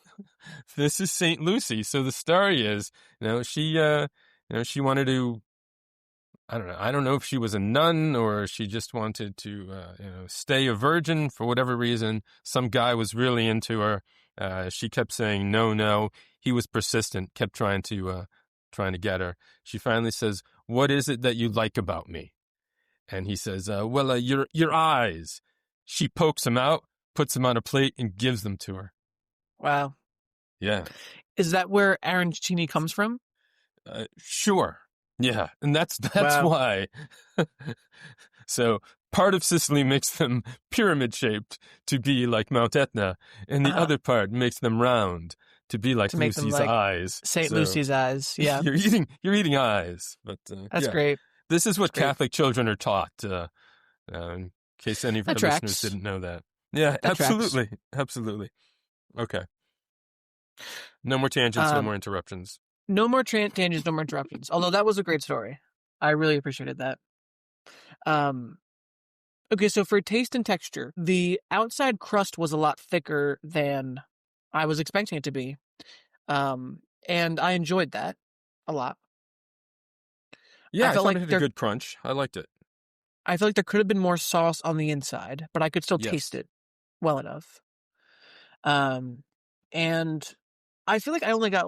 This is St. Lucy. So the story is, she wanted to, I don't know. I don't know if she was a nun or she just wanted to, stay a virgin for whatever reason. Some guy was really into her. She kept saying no, no. He was persistent, kept trying to get her. She finally says, "What is it that you like about me?" And he says, your eyes. She pokes them out, puts them on a plate, and gives them to her. Wow. Yeah. Is that where arancini comes from? Sure. Yeah, and that's wow. why. So part of Sicily makes them pyramid-shaped to be like Mount Etna, and the other part makes them round to be like Lucy's eyes. St. Lucy's eyes, yeah. You're eating eyes. But that's great. This is what Catholic children are taught, in case any of our listeners didn't know that. Yeah, absolutely. Absolutely. Okay. No more tangents, no more interruptions. No more tangents, no more interruptions. Although that was a great story. I really appreciated that. Okay, so for taste and texture, the outside crust was a lot thicker than I was expecting it to be. And I enjoyed that a lot. Yeah, I thought it had a good crunch. I liked it. I feel like there could have been more sauce on the inside, but I could still taste it well enough. And I feel like I only got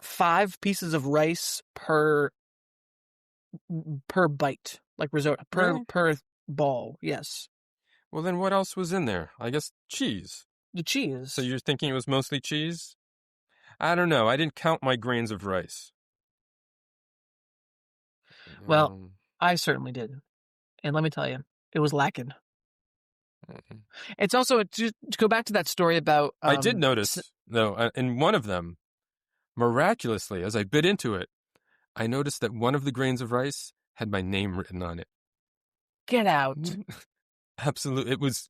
5 pieces of rice per bite, like risotto, per ball. Yes. Well, then what else was in there? I guess cheese. The cheese. So you're thinking it was mostly cheese? I don't know. I didn't count my grains of rice. Well, I certainly did. And let me tell you, it was lacking. It's also, to go back to that story about... I did notice, though, in one of them, miraculously, as I bit into it, I noticed that one of the grains of rice had my name written on it. Get out. Absolutely. It was,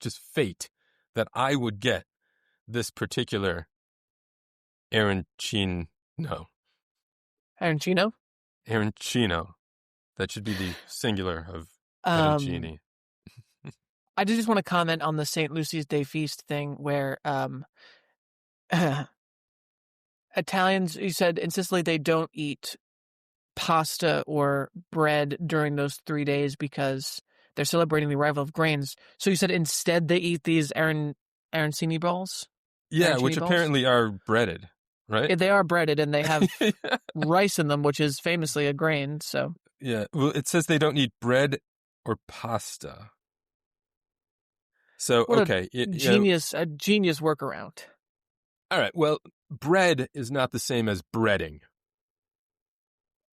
just fate that I would get this particular arancino. Arancino? Arancino. That should be the singular of arancini. I just want to comment on the St. Lucy's Day feast thing where Italians, you said in Sicily, they don't eat pasta or bread during those 3 days because they're celebrating the arrival of grains. So you said instead they eat these arancini balls? Yeah, which apparently are breaded, right? Yeah, they are breaded and they have rice in them, which is famously a grain, so. Yeah, well, it says they don't eat bread or pasta. So, okay. A genius workaround. All right, well, bread is not the same as breading.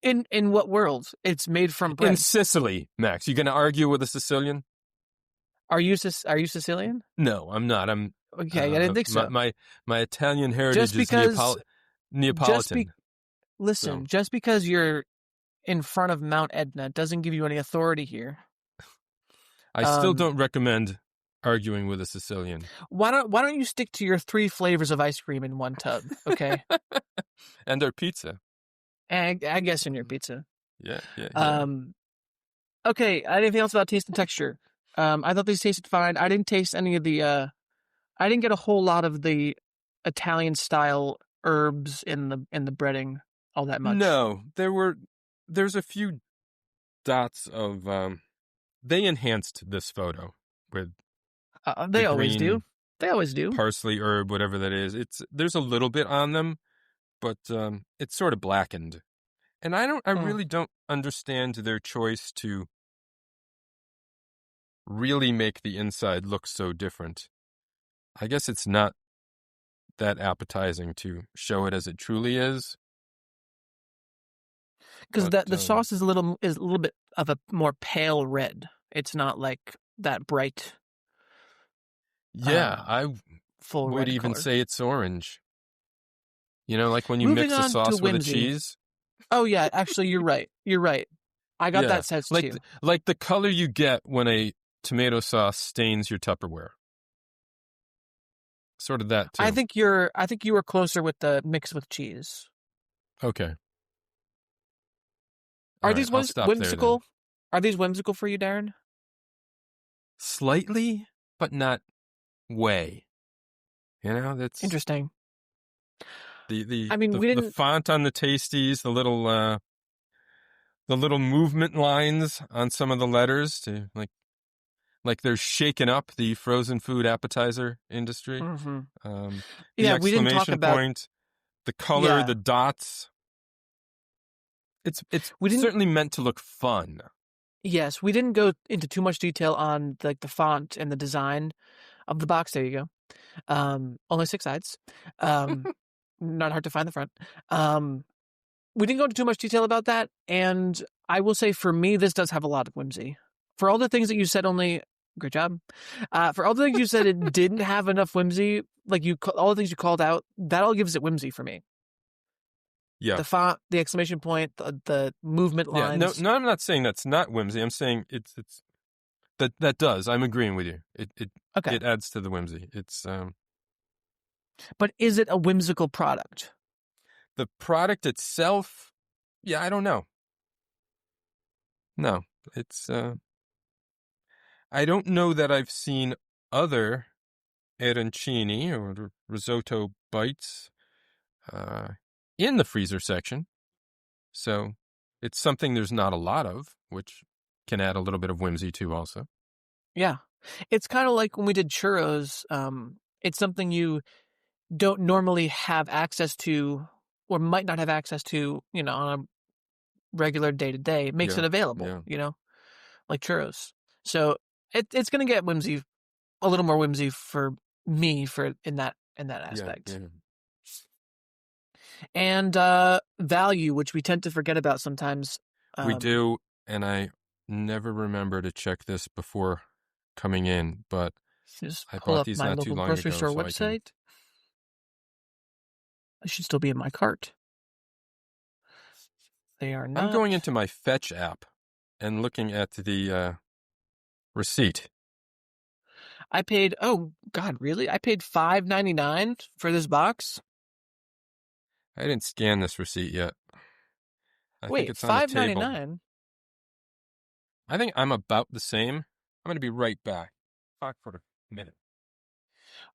In what world? It's made from bread. In Sicily, Max. You going to argue with a Sicilian? Are you Sicilian? No, I'm not. I'm okay. I didn't think so. My Italian heritage is Neapolitan. Listen, just because you're in front of Mount Etna doesn't give you any authority here. I still don't recommend arguing with a Sicilian. Why don't you stick to your 3 flavors of ice cream in one tub? Okay. And our pizza. I guess in your pizza. Yeah. Okay, anything else about taste and texture? I thought these tasted fine. I didn't taste any of the, I didn't get a whole lot of the Italian-style herbs in the breading all that much. No, there's a few dots of, they enhanced this photo with they always do. They always do. Parsley herb, whatever that is. There's a little bit on them, but it's sort of blackened. And I really don't understand their choice to really make the inside look so different. I guess it's not that appetizing to show it as it truly is. Because the sauce is a little bit of a more pale red. It's not like that bright. Yeah, I full would red even color. say it's orange. You know, like when you mix a sauce with a cheese. Oh yeah, actually you're right. I got that sense too. Like the color you get when a tomato sauce stains your Tupperware. Sort of that too. I think you were closer with the mix with cheese. Okay. Are these whimsical? Are these whimsical for you, Darren? Slightly, but not way. You know, that's interesting. The I mean, we didn't... the font on the tasties, the little movement lines on some of the letters to like they're shaking up the frozen food appetizer industry. Mm-hmm. The we didn't talk exclamation about... point, the color, the dots. It's certainly meant to look fun. Yes, we didn't go into too much detail on the font and the design of the box. There you go. Only 6 sides. Not hard to find the front. We didn't go into too much detail about that, and I will say for me, this does have a lot of whimsy. For all the things that you said, great job. For all the things you said, it didn't have enough whimsy. Like all the things you called out, that all gives it whimsy for me. Yeah. The font, the exclamation point, the movement lines. Yeah, no, I'm not saying that's not whimsy. I'm saying it's that does. I'm agreeing with you. It adds to the whimsy. It's But is it a whimsical product? The product itself, yeah, I don't know. No, it's I don't know that I've seen other arancini or risotto bites in the freezer section. So it's something there's not a lot of, which can add a little bit of whimsy too also. Yeah. It's kind of like when we did churros. It's something you don't normally have access to or might not have access to, on a regular day-to-day. It makes it available, like churros. So it's going to get whimsy, a little more whimsy for me in that aspect. Yeah. And value, which we tend to forget about sometimes. We do, and I never remember to check this before coming in, but I bought these not too long ago. Grocery store website. I should still be in my cart. They are not. I'm going into my Fetch app and looking at the receipt. I paid, oh God, really? I paid $5.99 for this box? I didn't scan this receipt yet. I think it's on the table. $5.99? I think I'm about the same. I'm going to be right back. Talk for a minute.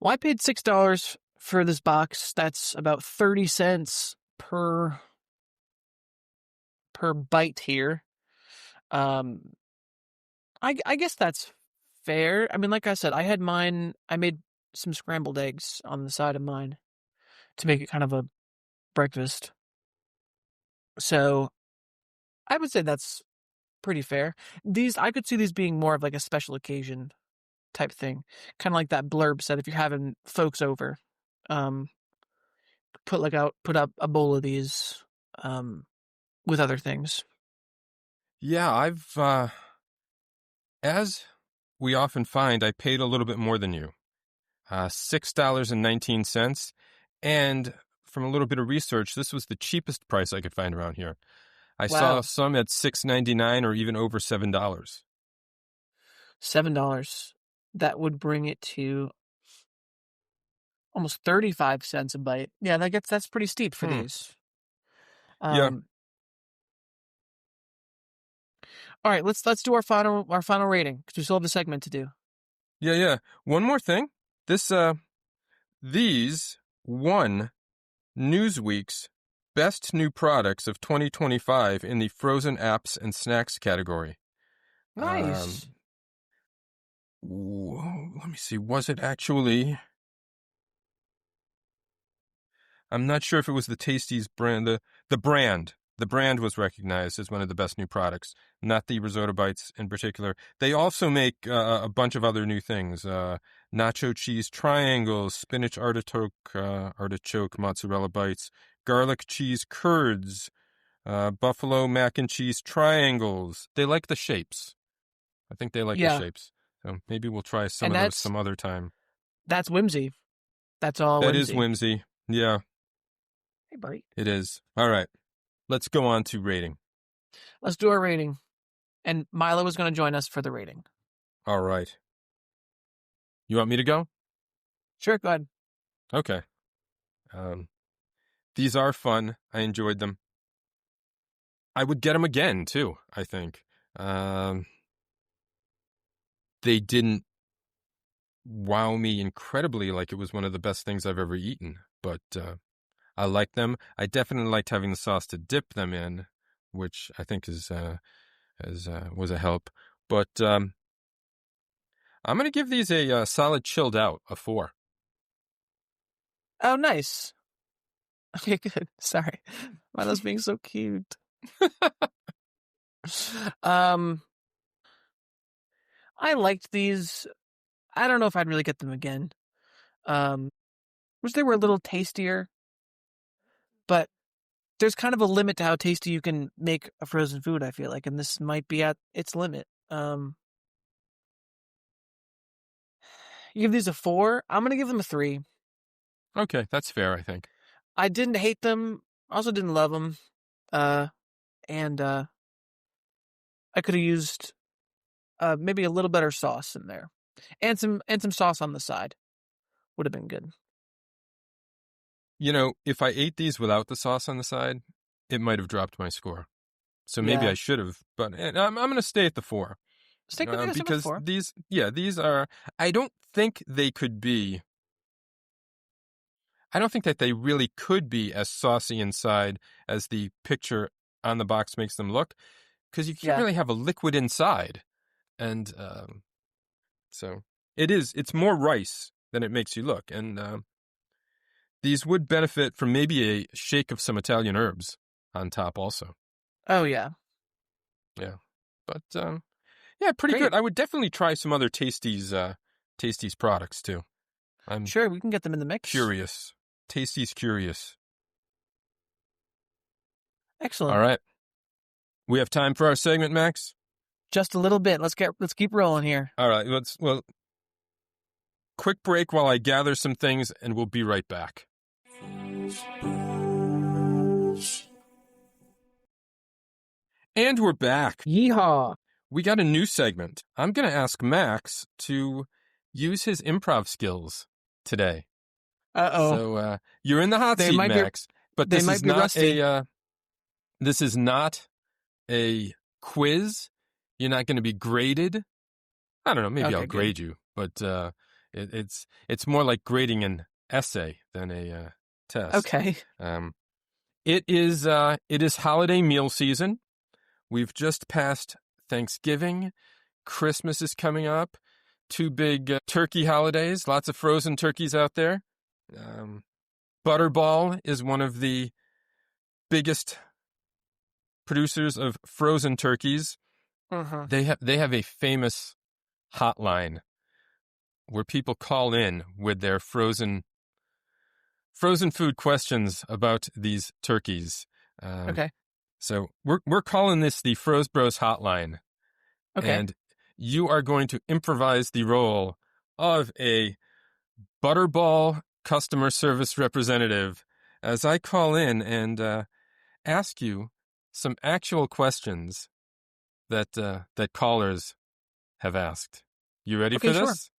Well, I paid $6 for this box. That's about 30 cents per bite here. I guess that's fair. I mean, like I said, I made some scrambled eggs on the side of mine to make it kind of a breakfast. So I would say that's pretty fair. I could see these being more of like a special occasion type thing. Kind of like that blurb said, if you're having folks over, put up a bowl of these, with other things. Yeah, I've, as we often find, I paid a little bit more than you. $6.19. And from a little bit of research, this was the cheapest price I could find around here. I saw some at $6.99 or even over $7. $7. That would bring it to almost 35 cents a bite. Yeah, that's pretty steep for these. Yeah. All right, let's do our final rating because we still have a segment to do. Yeah. One more thing. These won Newsweek's Best New Products of 2025 in the Frozen Apps and Snacks category. Nice. Let me see. Was it actually... I'm not sure if it was the Tasties brand. The brand. The brand was recognized as one of the best new products, not the risotto bites in particular. They also make a bunch of other new things. Nacho cheese triangles, spinach artichoke mozzarella bites, garlic cheese curds, buffalo mac and cheese triangles. They like the shapes. I think they like the shapes. So maybe we'll try some of those some other time. That's whimsy. That's all that whimsy. That is whimsy. Yeah. Hey, buddy. It is. All right. Let's go on to rating. Let's do our rating. And Milo is going to join us for the rating. All right. You want me to go? Sure, go ahead. Okay. These are fun. I enjoyed them. I would get them again, too, I think. They didn't wow me incredibly like it was one of the best things I've ever eaten. But I like them. I definitely liked having the sauce to dip them in, which I think was a help. But I'm going to give these a solid chilled out, a 4. Oh, nice. Okay, good. Sorry. Mine was being so cute. I liked these. I don't know if I'd really get them again. Wish they were a little tastier, but there's kind of a limit to how tasty you can make a frozen food, I feel like, and this might be at its limit. You give these a 4. I'm going to give them a 3. Okay, that's fair, I think. I didn't hate them. Also didn't love them. And I could have used maybe a little better sauce in there. And some sauce on the side. Would have been good. You know, if I ate these without the sauce on the side, it might have dropped my score. So maybe I should have, but I'm going to stay at the 4. Stick with it because 4. these are, I don't think they could be, I don't think that they really could be as saucy inside as the picture on the box makes them look, because you can't really have a liquid inside. And so it's more rice than it makes you look. And these would benefit from maybe a shake of some Italian herbs on top also. Oh, yeah. Yeah. But, pretty good. I would definitely try some other Tasty's products, too. I'm sure, we can get them in the mix. Curious. Tasty's curious. Excellent. All right. We have time for our segment, Max? Just a little bit. Let's keep rolling here. All right. Quick break while I gather some things, and we'll be right back. And we're back. Yeehaw. We got a new segment. I'm going to ask Max to use his improv skills today. Uh-oh. So you're in the hot seat, Max. But this is not a quiz. You're not going to be graded. I don't know. Maybe I'll grade you, but it's more like grading an essay than a test. Okay. It is holiday meal season. We've just passed Thanksgiving. Christmas is coming up. 2 big turkey holidays. Lots of frozen turkeys out there. Butterball is one of the biggest producers of frozen turkeys. Uh-huh. They have a famous hotline where people call in with their frozen food questions about these turkeys. Okay. So we're calling this the Froze Bros Hotline. Okay. And you are going to improvise the role of a Butterball customer service representative as I call in and ask you some actual questions that callers have asked. You ready for this?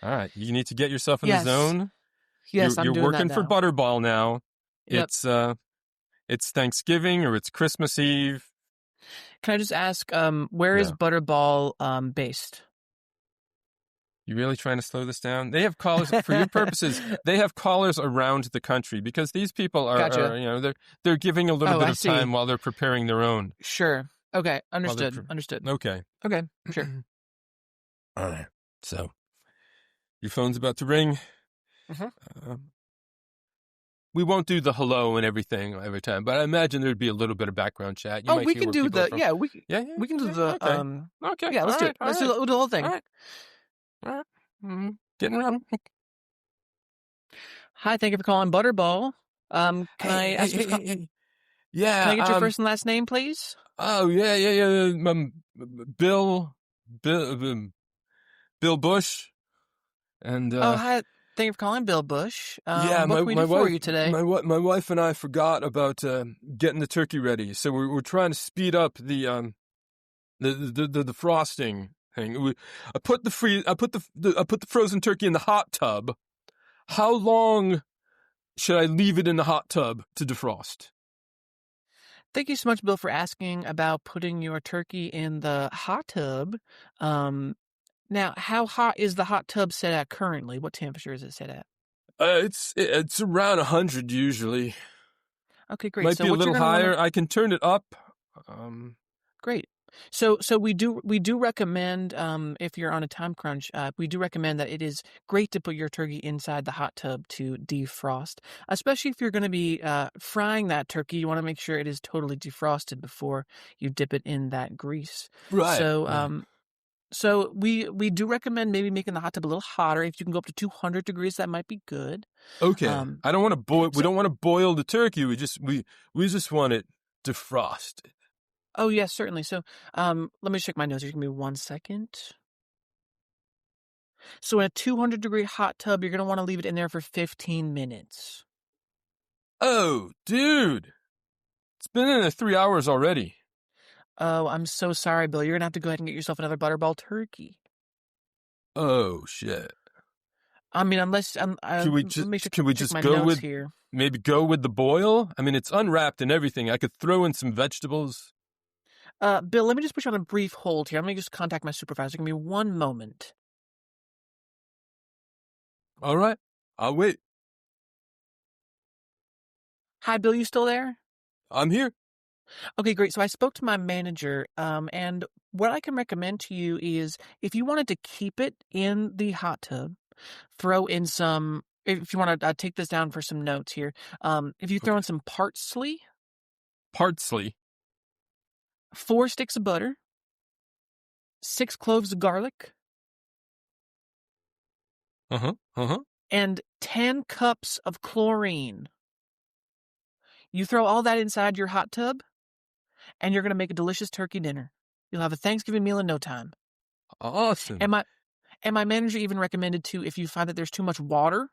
Sure. All right. You need to get yourself in the zone. Yes, you're working for now. Butterball now. Yep. It's Thanksgiving or it's Christmas Eve. Can I just ask, where is Butterball based? You really trying to slow this down? They have callers, for your purposes, they have callers around the country because these people are they're giving a little bit of time while they're preparing their own. Sure. Okay. Understood. Okay. Okay. Sure. All right. So, your phone's about to ring. Mm-hmm. We won't do the hello and everything every time, but I imagine there'd be a little bit of background chat. You might we can do we can do the okay. Yeah, let's do it. Let's do the whole thing. All right. Getting around. Hi, thank you for calling Butterball. Can I ask you? Yeah. Can I get your first and last name, please? Oh yeah. Bill Bush. And hi. Thank you for calling, Bill Bush. Yeah, what can we do for you today? My wife and I forgot about getting the turkey ready, so we're trying to speed up the frosting thing. I put the frozen turkey in the hot tub. How long should I leave it in the hot tub to defrost? Thank you so much, Bill, for asking about putting your turkey in the hot tub. Now, how hot is the hot tub set at currently? What temperature is it set at? It's around 100 usually. Okay, great. Might be a little higher. I can turn it up. Great. So we do recommend, if you're on a time crunch, we do recommend that it is great to put your turkey inside the hot tub to defrost, especially if you're going to be frying that turkey. You want to make sure it is totally defrosted before you dip it in that grease. Right. So we do recommend maybe making the hot tub a little hotter. If you can go up to 200 degrees, that might be good. Okay. I don't want to boil. We don't want to boil the turkey. We just want it defrosted. Oh, yes, certainly. So let me check my notes. Give me 1 second. So in a 200-degree hot tub, you're going to want to leave it in there for 15 minutes. Oh, dude. It's been in there 3 hours already. Oh, I'm so sorry, Bill. You're going to have to go ahead and get yourself another Butterball turkey. Oh, shit. I mean, unless... Can we just go with... Here. Maybe go with the boil? I mean, it's unwrapped and everything. I could throw in some vegetables... Bill, let me just put you on a brief hold here. I'm going to just contact my supervisor. Give me 1 moment. All right. I'll wait. Hi, Bill. You still there? I'm here. Okay, great. So I spoke to my manager, and what I can recommend to you is if you wanted to keep it in the hot tub, throw in some, if you want to take this down for some notes here, if you throw in some parsley. Parsley? 4 sticks of butter, 6 cloves of garlic, and 10 cups of chlorine. You throw all that inside your hot tub, and you're going to make a delicious turkey dinner. You'll have a Thanksgiving meal in no time. Awesome. And my manager even recommended, too, if you find that there's too much water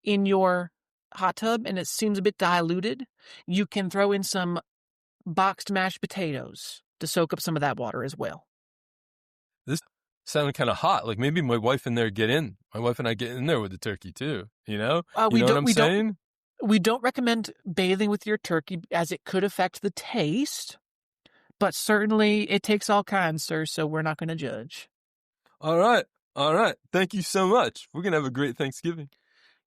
in your hot tub and it seems a bit diluted, you can throw in some boxed mashed potatoes to soak up some of that water as well. This sounded kind of hot. Like maybe my wife and I get in there with the turkey too. You know? You know what I'm saying? We don't recommend bathing with your turkey as it could affect the taste, but certainly it takes all kinds, sir, so we're not going to judge. All right. Thank you so much. We're going to have a great Thanksgiving.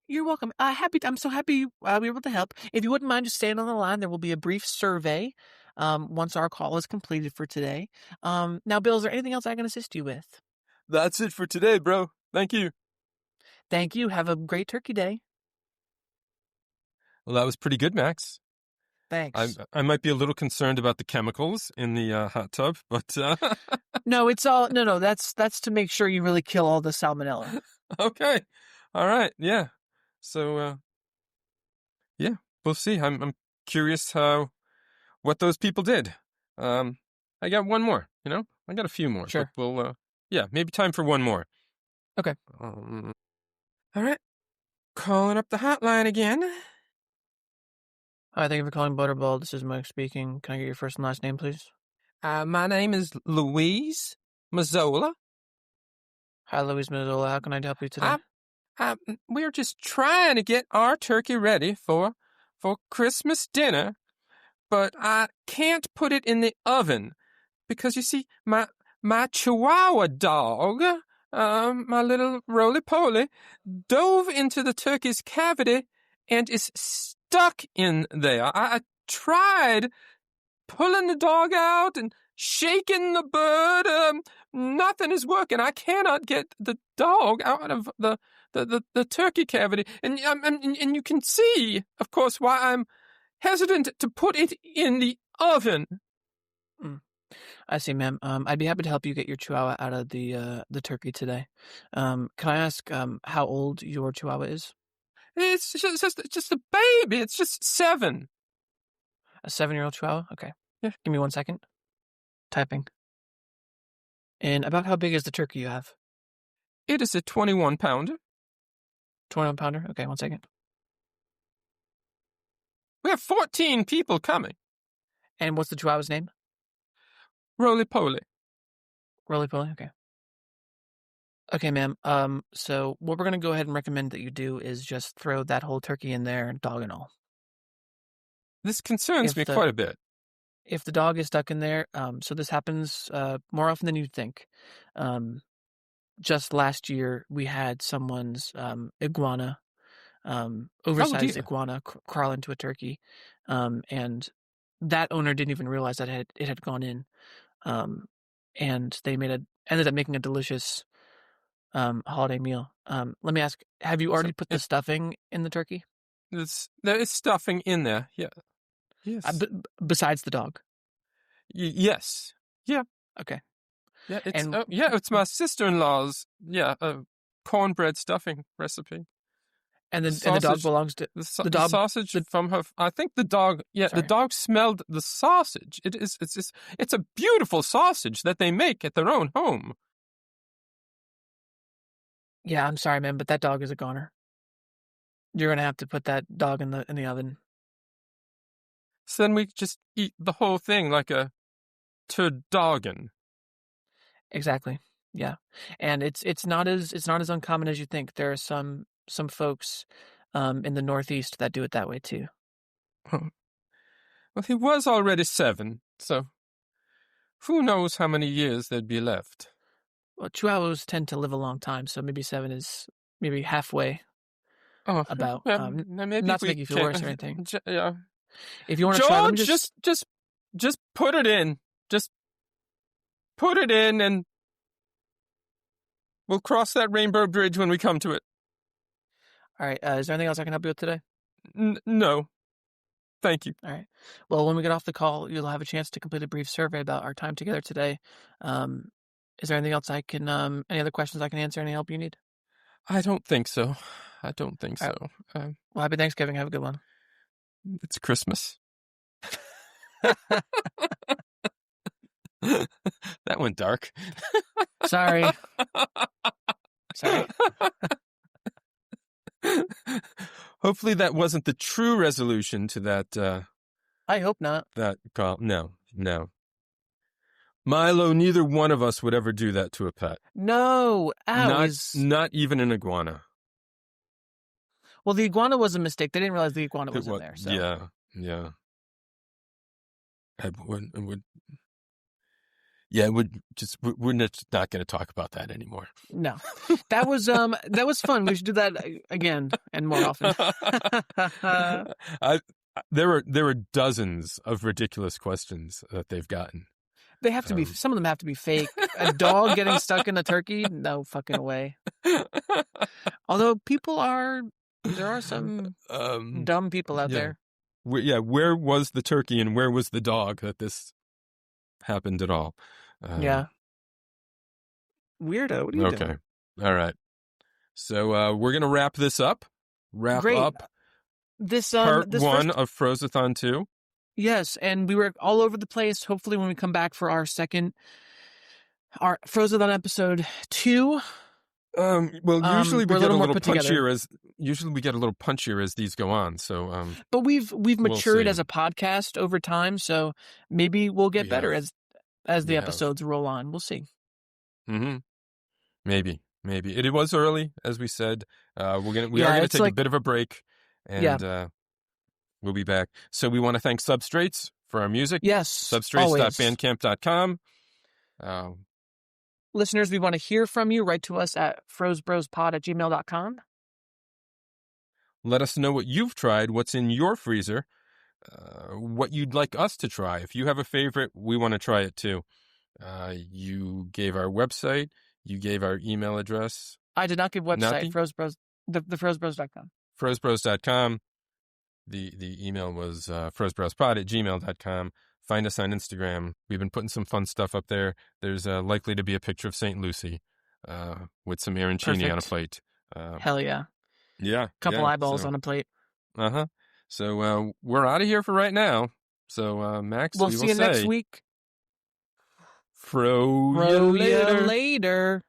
You're welcome. I'm so happy we were able to help. If you wouldn't mind just staying on the line, there will be a brief survey once our call is completed for today. Now, Bill, is there anything else I can assist you with? That's it for today, bro. Thank you. Thank you. Have a great turkey day. Well, that was pretty good, Max. Thanks. I might be a little concerned about the chemicals in the hot tub, but... No, it's all... No, that's to make sure you really kill all the salmonella. Okay. All right. Yeah. So, yeah, we'll see. I'm curious what those people did. I got one more, I got a few more. Sure. But we'll, maybe time for one more. Okay. All right. Calling up the hotline again. Hi, thank you for calling Butterball. This is Mike speaking. Can I get your first and last name, please? My name is Louise Mazzola. Hi, Louise Mazzola. How can I help you today? We're just trying to get our turkey ready for Christmas dinner, but I can't put it in the oven because, you see, my Chihuahua dog, my little roly-poly, dove into the turkey's cavity and is stuck in there. I tried pulling the dog out and shaking the bird. Nothing is working. I cannot get the dog out of the turkey cavity. And you can see, of course, why I'm hesitant to put it in the oven. I see, ma'am. I'd be happy to help you get your Chihuahua out of the turkey today. Can I ask how old your Chihuahua is? It's just a baby. It's just 7. A 7-year-old Chihuahua? Okay. Yeah. Give me 1 second. Typing. And about how big is the turkey you have? It is a 21-pounder. 21-pounder? Okay, 1 second. We have 14 people coming. And what's the Chihuahua's name? Roly-poly. Roly-poly? Okay. Okay, ma'am. So what we're going to go ahead and recommend that you do is just throw that whole turkey in there, dog and all. This concerns me quite a bit. If the dog is stuck in there, so this happens more often than you'd think. just last year we had someone's iguana, oversized iguana crawl into a turkey, and that owner didn't even realize that it had gone in, and they ended up making a delicious holiday meal. Let me ask, have you already put the stuffing in the turkey? There is stuffing in there. Yeah. Yes. Besides the dog. Yes. Yeah. Okay. Yeah. It's my sister-in-law's. Cornbread stuffing recipe. And the dog belongs to the dog. Sausage from her. I think the dog. Yeah, sorry. The dog smelled the sausage. It's a beautiful sausage that they make at their own home. Yeah, I'm sorry, man, but that dog is a goner. You're gonna have to put that dog in the oven. So then we just eat the whole thing like a turducken. Exactly. Yeah, and it's not as uncommon as you think. There are some folks in the Northeast that do it that way too. Well, he was already 7, so who knows how many years there'd be left. Well, Chihuahuas tend to live a long time, so maybe 7 is maybe halfway. About maybe not to make you feel worse or anything. Yeah. If you want to try, let me just put it in. Just put it in, and we'll cross that rainbow bridge when we come to it. All right. Is there anything else I can help you with today? No. Thank you. All right. Well, when we get off the call, you'll have a chance to complete a brief survey about our time together today. Is there anything else I can, any other questions I can answer? Any help you need? I don't think so. Right. Well, happy Thanksgiving. Have a good one. It's Christmas. That went dark. Sorry. Hopefully that wasn't the true resolution to that. I hope not. That call. No. Milo, neither one of us would ever do that to a pet. No. Not even an iguana. Well, the iguana was a mistake. They didn't realize the iguana was in there. So. Yeah. We're not going to talk about that anymore. No, that was fun. We should do that again and more often. There were dozens of ridiculous questions that they've gotten. They have to be. Some of them have to be fake. A dog getting stuck in a turkey? No fucking way. Although there are some dumb people out there. Where was the turkey and where was the dog that this happened at all? Yeah. Weirdo. What are you doing? Okay. All right. So we're going to wrap this up. Great. Up this part 1 of Frozathon 2. Yes, and we were all over the place. Hopefully when we come back for our Frozathon episode 2. Usually we get a little punchier usually we get a little punchier as these go on. So, but we've matured as a podcast over time, so maybe we'll get better as the episodes roll on. We'll see. Mm-hmm. Maybe it was early, as we said. We are gonna take a bit of a break, and we'll be back. So we want to thank Substrates for our music. Yes, substrates.bandcamp.com. Listeners, we want to hear from you. Write to us at frozebrospod@gmail.com. Let us know what you've tried, what's in your freezer, what you'd like us to try. If you have a favorite, we want to try it too. You gave our website. You gave our email address. I did not give website. Frozebros, the frozebros.com. Frozebros.com. The email was frozebrospod@gmail.com. Find us on Instagram. We've been putting some fun stuff up there. There's likely to be a picture of St. Lucie with some arancini on a plate. Hell yeah. Yeah. Couple eyeballs on a plate. Uh-huh. So we're out of here for right now. So, Max, we'll see you next week. Fro you later.